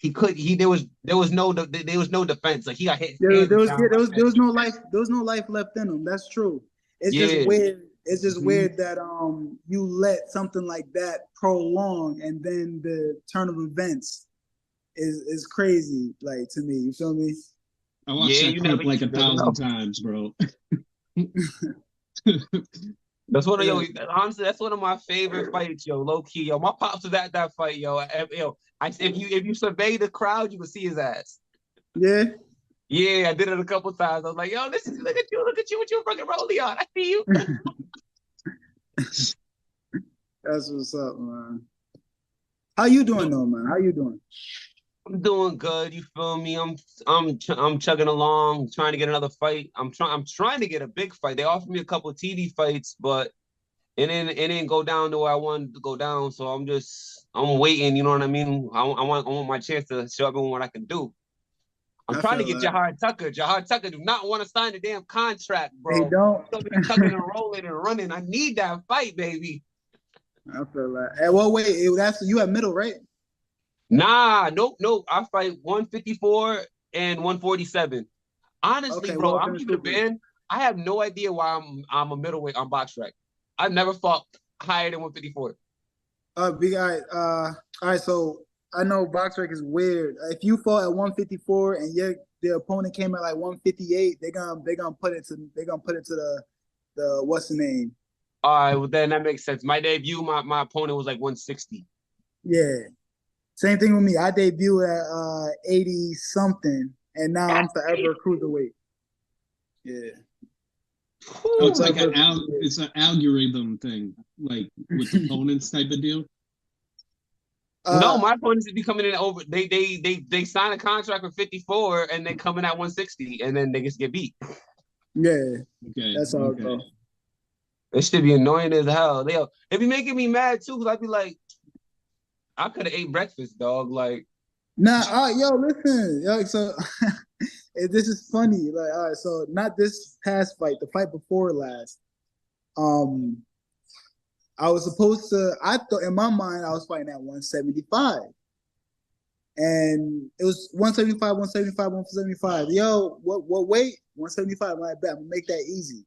there was no defense. Like, he got hit. There was no life left in him. That's true. It's just weird. It's just weird that you let something like that prolong, and then the turn of events is crazy. Like, to me, you feel me? I watched that clip like 1,000 times, bro. That's one of honestly, that's one of my favorite fights, low key, My pops was at that fight, if you survey the crowd, you can see his ass. Yeah. Yeah, I did it a couple times. I was like, look at you with your fucking rollie on. I see you. That's what's up, man. How you doing though, man? How you doing? I'm doing good. You feel me? I'm chugging along, trying to get another fight. I'm trying to get a big fight. They offered me a couple of TV fights, but it didn't go down to where I wanted to go down. So I'm waiting. You know what I mean? I want my chance to show everyone what I can do. I'm trying to get Jahar Tucker. Jahar Tucker do not want to sign the damn contract, bro. They don't. He's be tucking and rolling and running. I need that fight, baby. I feel like. Well, wait. That's you at middle, right? Nah, nope. I fight 154 and 147. Honestly, Okay, bro, well I'm done, keeping it super. banned. I have no idea why I'm a middleweight on BoxRec. I've never fought higher than 154. Big eye. All right. So I know BoxRec is weird. If you fought at 154 and the opponent came at like 158, they're gonna put it to the what's the name? All right, well then that makes sense. My debut, my opponent was like 160. Yeah. Same thing with me. I debuted at 80 something, and now I'm forever cruiserweight. Yeah. Oh, it's like it's an algorithm thing, like with opponents type of deal. No, my opponents be coming in over. They sign a contract for 54 and they come in at 160 and then they just get beat. Yeah. Okay. That's all it goes. It should be annoying as hell. It be making me mad too, because I'd be like, I could have ate breakfast, dog. Like, nah, yo, listen, yo, so this is funny. Like, all right, so not this past fight, the fight before last. I was supposed to. I thought in my mind I was fighting at 175, and it was 175, 175, 175. Yo, what weight? 175. I bet I'm gonna make that easy.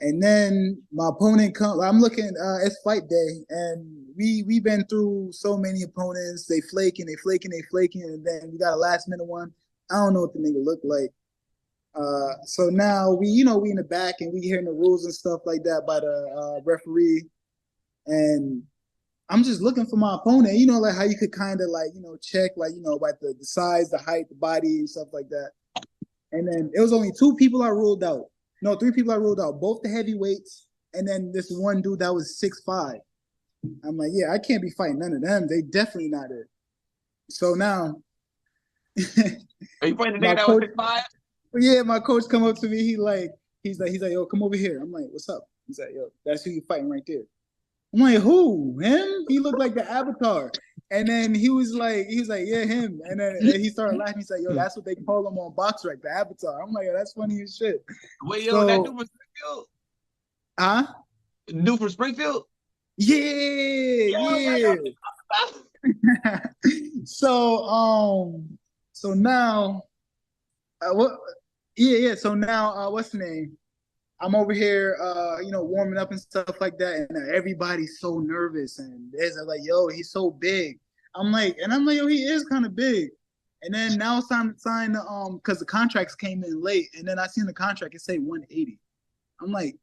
And then my opponent comes. I'm looking. It's fight day, and we've been through so many opponents. They flaking, and then we got a last minute one. I don't know what the nigga looked like. So now we in the back and we hearing the rules and stuff like that by the referee, and I'm just looking for my opponent. You know, like how you could kind of like check like like the size, the height, the body, and stuff like that. And then it was only 2 people I ruled out. No, 3 people I ruled out, both the heavyweights, and then this one dude that was 6'5". I'm like, yeah, I can't be fighting none of them. They definitely not it. So now, are you fighting the nigga that was 6'5"? Yeah, my coach come up to me. He's like, yo, come over here. I'm like, what's up? He's like, yo, that's who you fighting right there. I'm like, who? Him? He looked like the Avatar. And then he was like, yeah, him. And then he started laughing. He's like, yo, that's what they call him on BoxRec, the Avatar. I'm like, yo, that's funny as shit. Wait, yo, that dude from Springfield? Huh? Dude from Springfield? Yeah. So now, what? Yeah. So now, what's the name? I'm over here, warming up and stuff like that, and everybody's so nervous, and they're like, "Yo, he's so big." I'm like, "Yo, he is kind of big." And then now it's time to sign because the contracts came in late, and then I seen the contract it say 180. I'm like,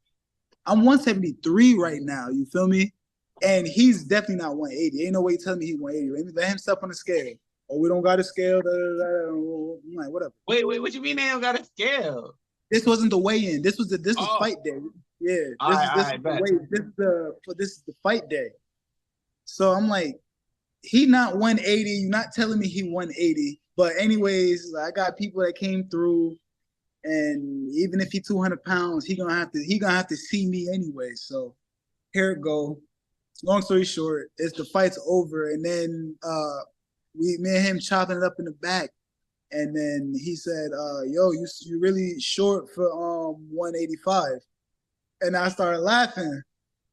I'm 173 right now. You feel me? And he's definitely not 180. Ain't no way telling me he's 180. Let him step on the scale. Oh, we don't got a scale. I'm like, whatever. Wait, what you mean they don't got a scale? This wasn't the weigh-in. This was fight day. Yeah. This is the fight day. So I'm like, he not 180. You're not telling me he 180. But anyways, I got people that came through, and even if he 200 pounds, he gonna have to see me anyway. So here it go. Long story short, the fight's over, and then me and him chopping it up in the back. And then he said, yo, you really short for 185. And I started laughing.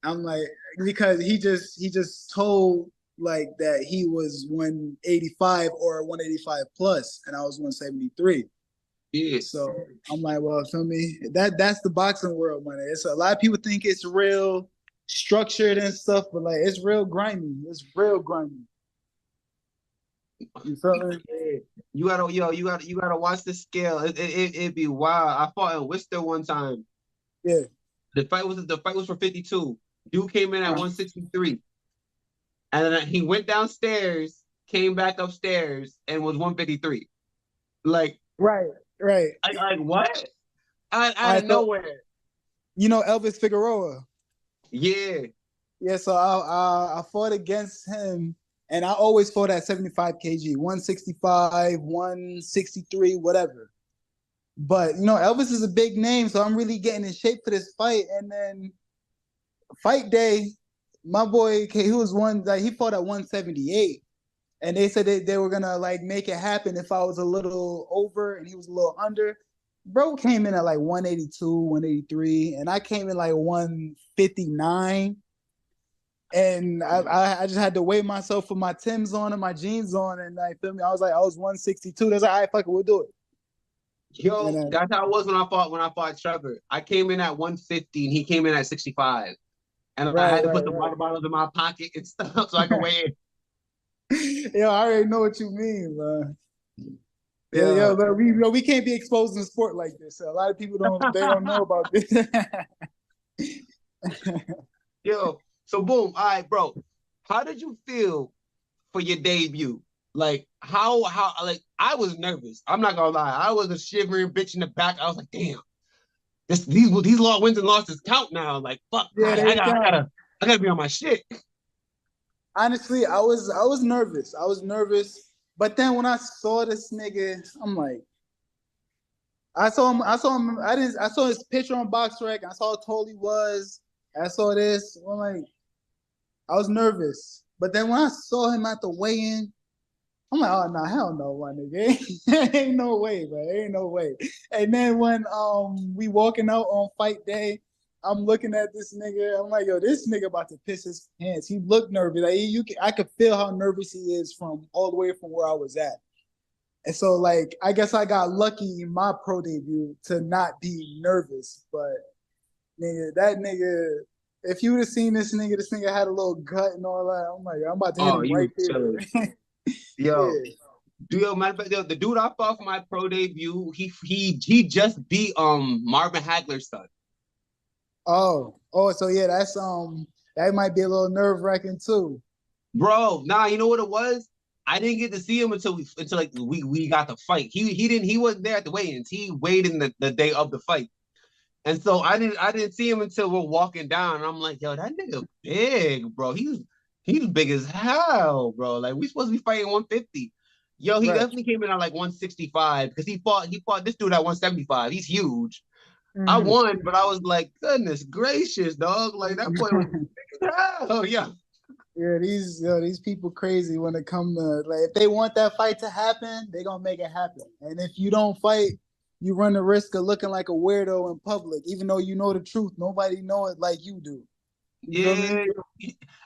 I'm like, because he just told like that he was 185 or 185 plus, and I was 173. Yeah. So I'm like, well, feel me? That's the boxing world, man. It's a lot of people think it's real structured and stuff, but like it's real grimy. It's real grimy. You feel me? You gotta watch the scale. It'd be wild. I fought in Worcester one time. Yeah. The fight was for 52. Dude came in at 163. And then he went downstairs, came back upstairs, and was 153. Like right. Like what? Out of nowhere. You know Elvis Figueroa? Yeah. Yeah, so I fought against him. And I always fought at 75 kg, 165, 163, whatever. But, Elvis is a big name, so I'm really getting in shape for this fight. And then fight day, my boy, he was he fought at 178. And they said they were going to, like, make it happen if I was a little over and he was a little under. Bro came in at, like, 182, 183. And I came in, like, 159. And I just had to weigh myself with my Timbs on and my jeans on, and I feel me. I was 162. That's like, all right, fuck it, we'll do it. Yo, that's how it was when I fought Trevor. I came in at 150 and he came in at 65. And I had to put the water bottles in my pocket and stuff so I could weigh it. Yo, I already know what you mean, bro. Yeah, but we can't be exposed in sport like this. So a lot of people don't know about this. Yo, so boom, all right, bro. How did you feel for your debut? Like how like I was nervous. I'm not gonna lie. I was a shivering bitch in the back. I was like, damn, these wins and losses count now. Like, fuck, I gotta be on my shit. Honestly, I was nervous. I was nervous. But then when I saw this nigga, I'm like, I saw him. I saw his picture on BoxRec. I saw how tall he was. I saw this. I'm like, I was nervous. But then when I saw him at the weigh-in, I'm like, oh no, hell no, my nigga. Ain't no way, bro. Ain't no way. And then when we walking out on fight day, I'm looking at this nigga. I'm like, yo, this nigga about to piss his pants. He looked nervous. Like I could feel how nervous he is from all the way from where I was at. And so, like, I guess I got lucky in my pro debut to not be nervous. But nigga, that nigga, if you would have seen this nigga had a little gut and all that. I'm like, I'm about to hit him right there. Yo, the dude I fought for my pro debut, he just beat Marvin Hagler's son. Oh, so yeah, that's that might be a little nerve-wracking too. Bro, nah, you know what it was? I didn't get to see him until we got the fight. He wasn't there at the weigh-ins. He weighed in the day of the fight. And so I didn't see him until we're walking down. And I'm like, yo, that nigga big, bro. He's big as hell, bro. Like, we supposed to be fighting 150. Yo, he definitely came in at like 165 because he fought this dude at 175. He's huge. Mm-hmm. I won, but I was like, goodness gracious, dog. Like, that boy was big as hell. Yeah. Yeah, these people crazy when it comes to, like, if they want that fight to happen, they gonna make it happen. And if you don't fight, you run the risk of looking like a weirdo in public, even though you know the truth. Nobody know it like you do. Yeah.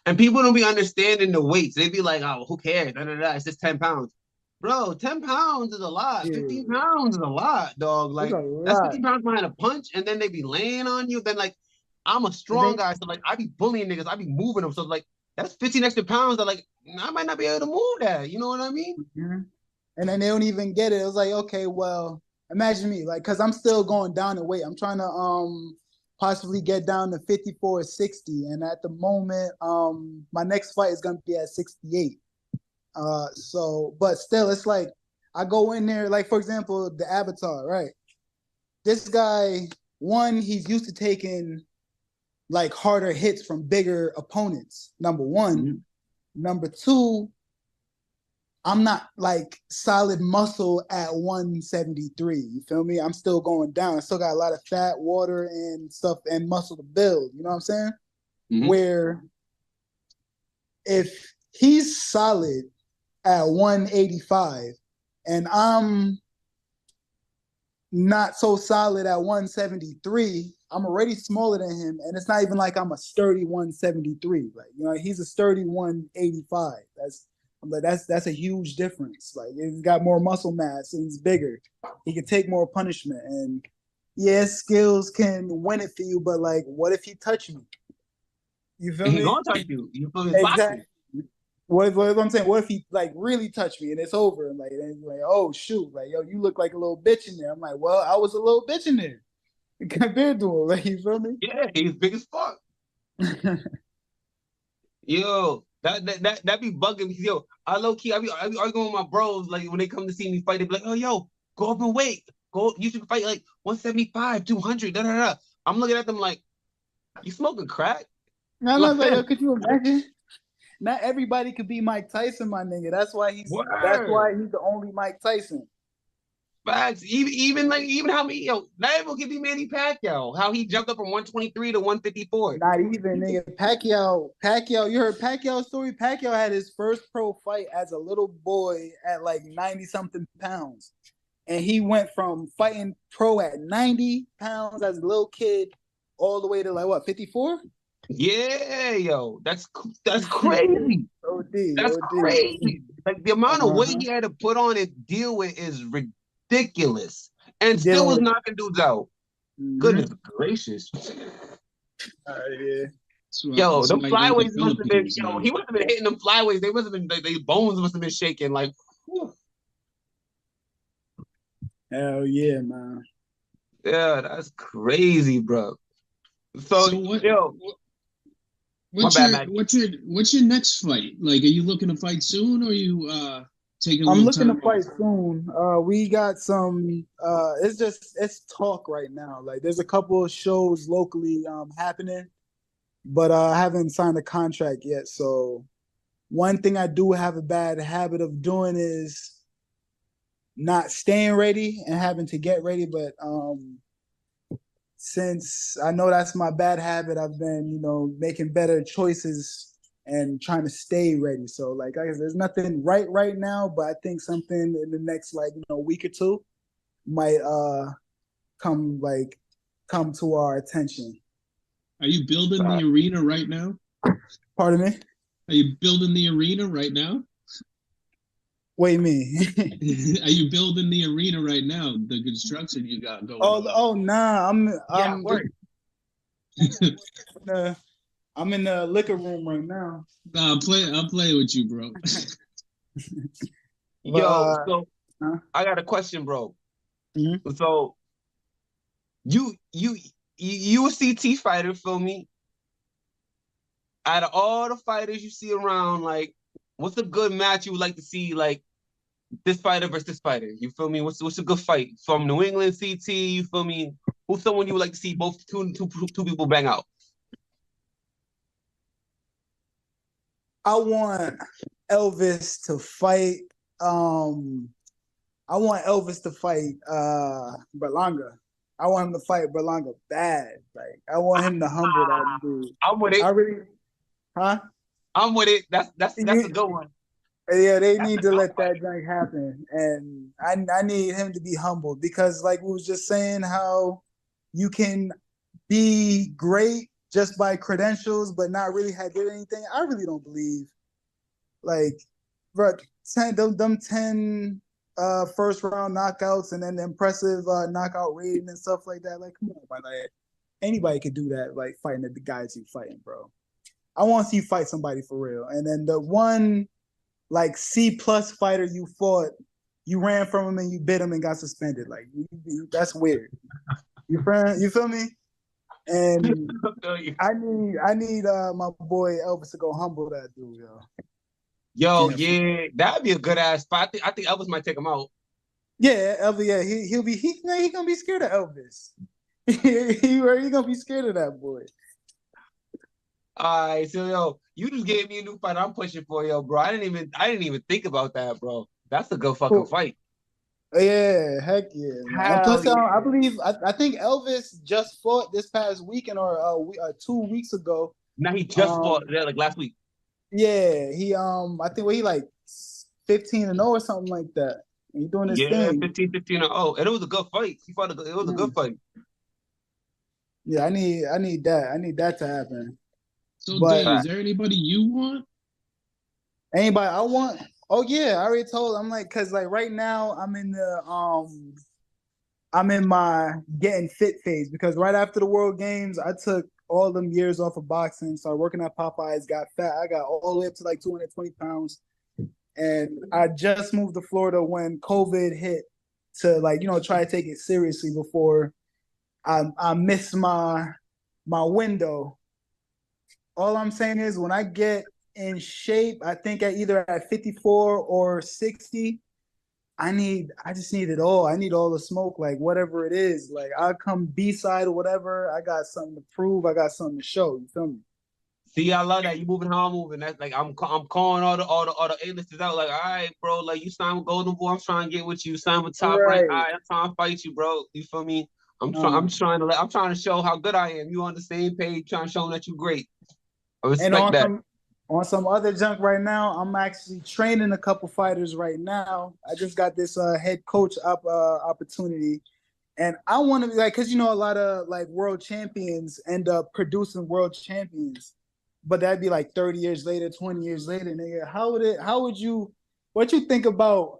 And people don't be understanding the weights. They be like, oh, who cares? It's just 10 pounds. Bro, 10 pounds is a lot. Yeah. 15 pounds is a lot, dog. Like, that's 15 pounds behind a punch, and then they be laying on you. Then, like, I'm a strong guy, so, like, I be bullying niggas. I be moving them. So, like, that's 15 extra pounds that, like, I might not be able to move that. You know what I mean? Mm-hmm. And then they don't even get it. It was like, okay, well, imagine me, like, because I'm still going down in weight. I'm trying to possibly get down to 54 or 60. And at the moment, my next fight is going to be at 68. So, but still, it's like, I go in there, like, for example, the Avatar, right? This guy, one, he's used to taking, like, harder hits from bigger opponents, number one. Mm-hmm. Number two, I'm not, like, solid muscle at 173. You feel me? I'm still going down. I still got a lot of fat, water, and stuff, and muscle to build. You know what I'm saying? Mm-hmm. Where if he's solid at 185 and I'm not so solid at 173, I'm already smaller than him, and it's not even like I'm a sturdy 173. Like, you know, he's a sturdy 185. That's a huge difference. Like, he's got more muscle mass and he's bigger. He can take more punishment, and yes, skills can win it for you, but, like, what if he touch me? You feel me? He's gonna touch you. You feel me? Exactly. What I'm saying, what if he, like, really touched me and it's over, and, like, oh shoot, like, yo, you look like a little bitch in there. I'm like, well, I was a little bitch in there compared to him. Like, you feel me? Yeah, he's big as fuck. Yo, that be bugging me. Yo, I low key, I be arguing with my bros, like, when they come to see me fight, they be like, oh, yo, go up and weight. You should fight like 175, 200, da da da. I'm looking at them like, you smoking crack? No, like, yo, could you imagine? Not everybody could be Mike Tyson, my nigga. That's why he's the only Mike Tyson. Facts. Even how many, not everyone can be Manny Pacquiao. How he jumped up from 123 to 154. Not even, nigga. Pacquiao, you heard Pacquiao's story? Pacquiao had his first pro fight as a little boy at like 90-something pounds. And he went from fighting pro at 90 pounds as a little kid all the way to, like, what, 54? Yeah, yo, that's crazy. That's crazy. Like the amount of weight he had to put on and deal with is ridiculous, and still was knocking dudes out. Goodness gracious. Yeah. Yo, the flyways must have been. Yo, he must have been hitting them flyways. They must have been. Their bones must have been shaking. Like, whew. Hell yeah, man. Yeah, that's crazy, bro. So what, yo, what's your next fight? Like, are you looking to fight soon, or are you taking a I'm little looking time to fight off? soon. We got some. It's talk right now. Like, there's a couple of shows locally happening, but I haven't signed a contract yet. So, one thing I do have a bad habit of doing is not staying ready and having to get ready. But since I know that's my bad habit, I've been, making better choices and trying to stay ready. So like I guess there's nothing right now, but I think something in the next week or two might come to our attention. Are you building the arena right now? Pardon me? Are you building the arena right now? What do you mean? Are you building the arena right now? The construction you got going on? Nah, I'm in the liquor room right now. Nah, I'm playing with you, bro. Yo, so I got a question, bro. Mm-hmm. So you a CT fighter, feel me? Out of all the fighters you see around, like, what's a good match you would like to see, like this fighter versus this fighter? You feel me? What's a good fight from New England CT? You feel me? Who's someone you would like to see both two people bang out? I want Elvis to fight. I want Elvis to fight Berlanga. I want him to fight Berlanga bad. Like, I want him to humble that dude. I'm with it. I'm with it. That's a good one. Yeah, they need to let that drink happen, and I need him to be humbled because, like we was just saying, how you can be great just by credentials, but not really have did anything. I really don't believe, like, bro, 10 first round knockouts and then the impressive knockout rating and stuff like that. Like, come on, man. Like, anybody could do that. Like, fighting the guys you fighting, bro. I want to see you fight somebody for real. And then the one like C+ fighter you fought, you ran from him and you bit him and got suspended. Like, that's weird. You feel me? And I need my boy Elvis to go humble that dude, yo. Yo, yeah, that'd be a good ass spot. I think Elvis might take him out. Yeah, Elvis. Yeah, he gonna be scared of Elvis. he gonna be scared of that boy. All right, so yo, you just gave me a new fight. I'm pushing for, yo, bro. I didn't even think about that, bro. That's a good fucking fight. Yeah, heck yeah. And plus, I believe I think Elvis just fought this past weekend or 2 weeks ago. Now he just fought like last week. Yeah, he I think he like 15-0 or something like that. And he doing his thing. 15-0, and it was a good fight. It was a good fight. Yeah, I need that. I need that to happen. So, Dane, is there anybody you want? Anybody I want? Oh yeah, I already told. I'm like, cause like right now I'm in my getting fit phase because right after the World Games, I took all them years off of boxing, started working at Popeyes, got fat. I got all the way up to like 220 pounds. And I just moved to Florida when COVID hit to try to take it seriously before I missed my window. All I'm saying is when I get in shape, I think either at 54 or 60, I just need it all. I need all the smoke, like whatever it is. Like I'll come B-side or whatever. I got something to prove. I got something to show. You feel me? See, I love that. You moving how I'm moving. That's like I'm calling all the A-listers out. Like, all right, bro. Like you signed with Golden Boy. I'm trying to get with you. Signed with Top Rank. All right, I'm trying to fight you, bro. You feel me? I'm trying to show how good I am. You on the same page, trying to show them that you're great. I respect that. On some other junk right now, I'm actually training a couple fighters right now. I just got this head coach opportunity, And I want to be like, cause you know, a lot of like world champions end up producing world champions, but that'd be like 30 years later, 20 years later, nigga. What you think about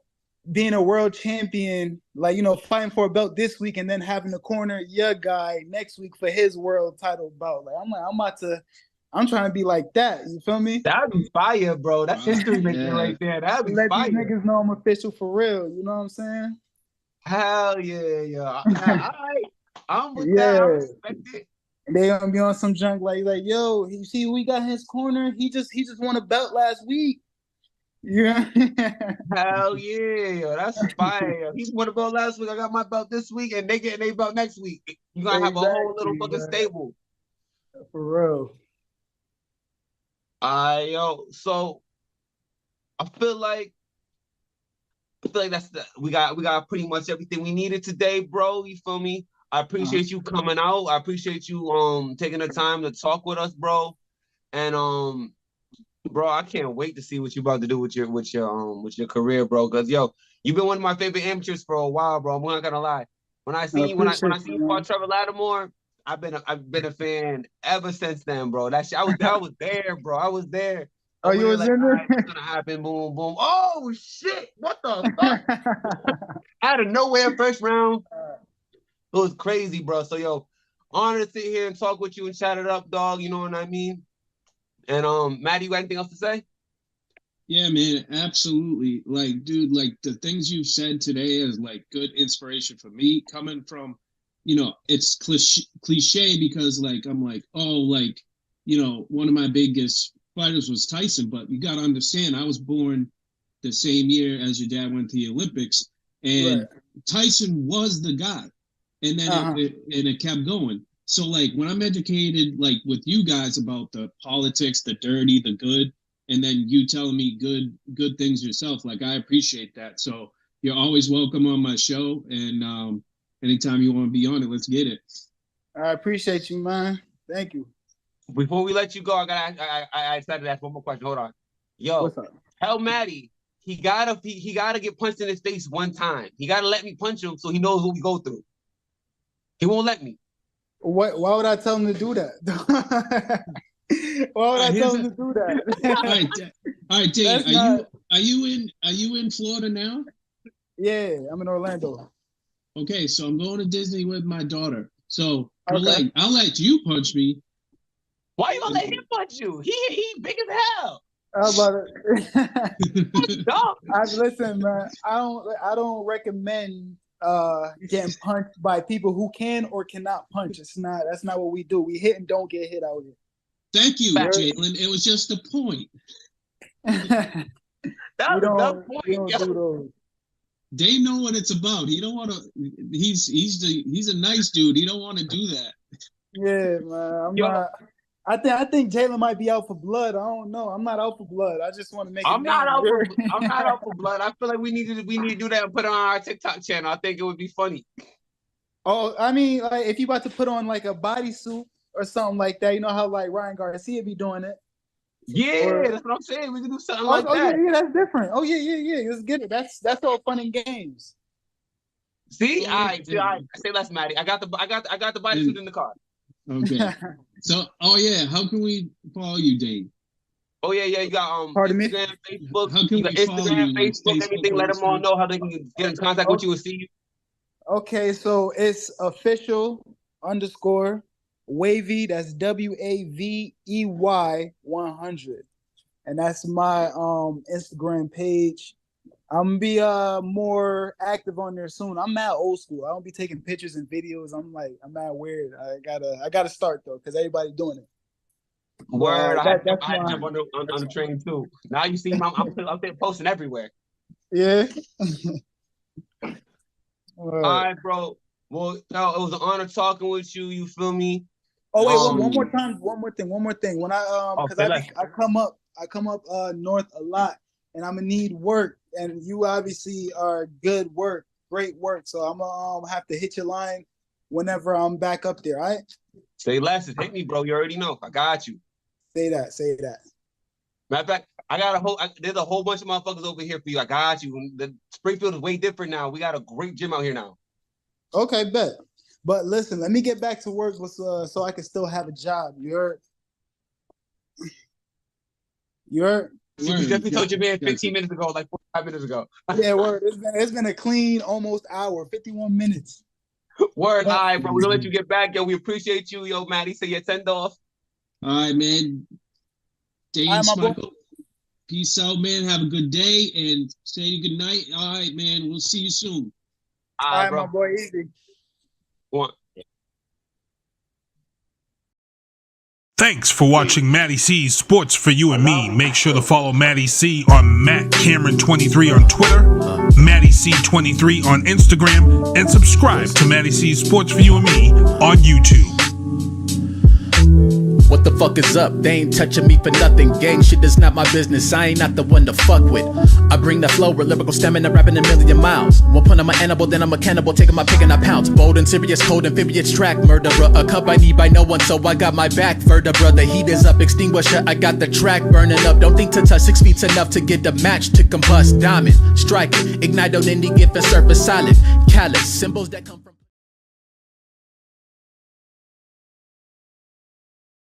being a world champion, like, you know, fighting for a belt this week and then having to corner your guy next week for his world title bout? Like, I'm trying to be like that. You feel me? That'd be fire, bro. That's history making right there. That'd be Let fire. these niggas know I'm official for real. You know what I'm saying? Hell yeah. All right. I'm with that. I respect it. They gonna be on some junk like, yo, you see who we got in his corner? He just won a belt last week. Yeah. Hell yeah, yo, that's fire. He won a belt last week. I got my belt this week, and they getting their belt next week. You're gonna have a whole little fucking stable. For real. Yo, so I feel like we got pretty much everything we needed today, bro. You feel me? I appreciate you coming out. I appreciate you taking the time to talk with us, bro. And bro, I can't wait to see what you're about to do with your career, bro. Cause yo, you've been one of my favorite amateurs for a while, bro. I'm not gonna lie. When I seen you fought Trevor Lattimore, I've been a fan ever since then, bro. That shit, I was there, bro. I was there. Oh, you was in there? What's gonna happen? Boom, boom. Oh shit! What the fuck? Out of nowhere, first round. It was crazy, bro. So yo, honored to sit here and talk with you and chat it up, dog. You know what I mean? And Mattie, you got anything else to say? Yeah, man, absolutely. Like, dude, like the things you've said today is like good inspiration for me coming from, you know, it's cliche because like I'm like, oh, like, you know, one of my biggest fighters was Tyson, but you got to understand, I was born the same year as your dad went to the Olympics, and Tyson was the guy, and then it kept going. So like when I'm educated like with you guys about the politics, the dirty, the good, and then you telling me good things yourself, like I appreciate that. So you're always welcome on my show, and anytime you want to be on it, let's get it. I appreciate you, man. Thank you. Before we let you go, I decided to ask one more question. Hold on. Yo, what's up? Tell Mattie he gotta get punched in his face one time. He gotta let me punch him so he knows what we go through. He won't let me. Why would I tell him to do that? Why would I tell him to do that? All right, Dane, are you in Florida now? Yeah, I'm in Orlando. Okay, so I'm going to Disney with my daughter. So I'll let you punch me. Why you gonna let him punch you? He big as hell. How about it? Listen, man. I don't recommend getting punched by people who can or cannot punch. That's not what we do. We hit and don't get hit out here. Thank you, Jalen. It was just a point. That was a point. Yo. They know what it's about. He don't want to. He's a nice dude. He don't want to do that. Yeah, man. I think Jalen might be out for blood. I don't know. I'm not out for blood. I just want to make. I'm not out for blood. I feel like we need to do that and put it on our TikTok channel. I think it would be funny. Oh, I mean, like if you about to put on like a bodysuit or something like that, you know how like Ryan Garcia be doing it. Yeah, that's what I'm saying. We can do something like that. Yeah, that's different. Oh yeah. Let's get it. That's all fun and games. See, all right. Say less, Mattie. I got the bodysuit in the car. Okay. So, how can we follow you, Dane? Oh yeah. You got Instagram, Facebook. How can we follow you? Facebook, everything. Let them all know how they can get in contact with you and see you. Okay, so it's official _ Wavy. That's WAVEY 100, and that's my Instagram page. I'm gonna be more active on there soon. I'm mad old school. I don't be taking pictures and videos. I'm mad weird. I gotta start though, because everybody doing it. Word, I had to jump on the train too. Now you see, I'm posting everywhere. Yeah. All right, bro. Well, it was an honor talking with you. You feel me? Oh wait, one more thing. When I come up north a lot, and I'm gonna need work, and you obviously are great work. So I'm gonna have to hit your line whenever I'm back up there. All right? Say less. Hit me, bro. You already know. I got you. Say that. Matter of fact, there's a whole bunch of motherfuckers over here for you. I got you. The Springfield is way different now. We got a great gym out here now. Okay, bet. But listen, let me get back to work so I can still have a job. You're. You definitely told your man 15 minutes ago, like 45 minutes ago. Yeah, word. It's been a clean almost hour, 51 minutes. Word. All right, bro. We're gonna let you get back, yo. We appreciate you, yo, Mattie. Say your send off. All right, man. Daine Smikle. Peace out, man. Have a good day and say good night. All right, man. We'll see you soon. All right, my boy. Easy. One. Thanks for watching MattieC's Sports for You and Me. Make sure to follow MattieC on MattCameron23 on Twitter, MattieC23 on Instagram, and subscribe to MattieC's Sports for You and Me on YouTube. What the fuck is up? They ain't touching me for nothing. Gang shit is not my business. I ain't not the one to fuck with. I bring the flow with lyrical stamina, rapping a million miles. One point I'm an animal, then I'm a cannibal, taking my pick and I pounce. Bold and serious, cold amphibious track murderer. A cup I need by no one, so I got my back vertebra. The heat is up, extinguisher. I got the track burning up. Don't think to touch 6 feet's enough to get the match to combust. Diamond, strike it, ignite on any given surface solid. Callous symbols that come from.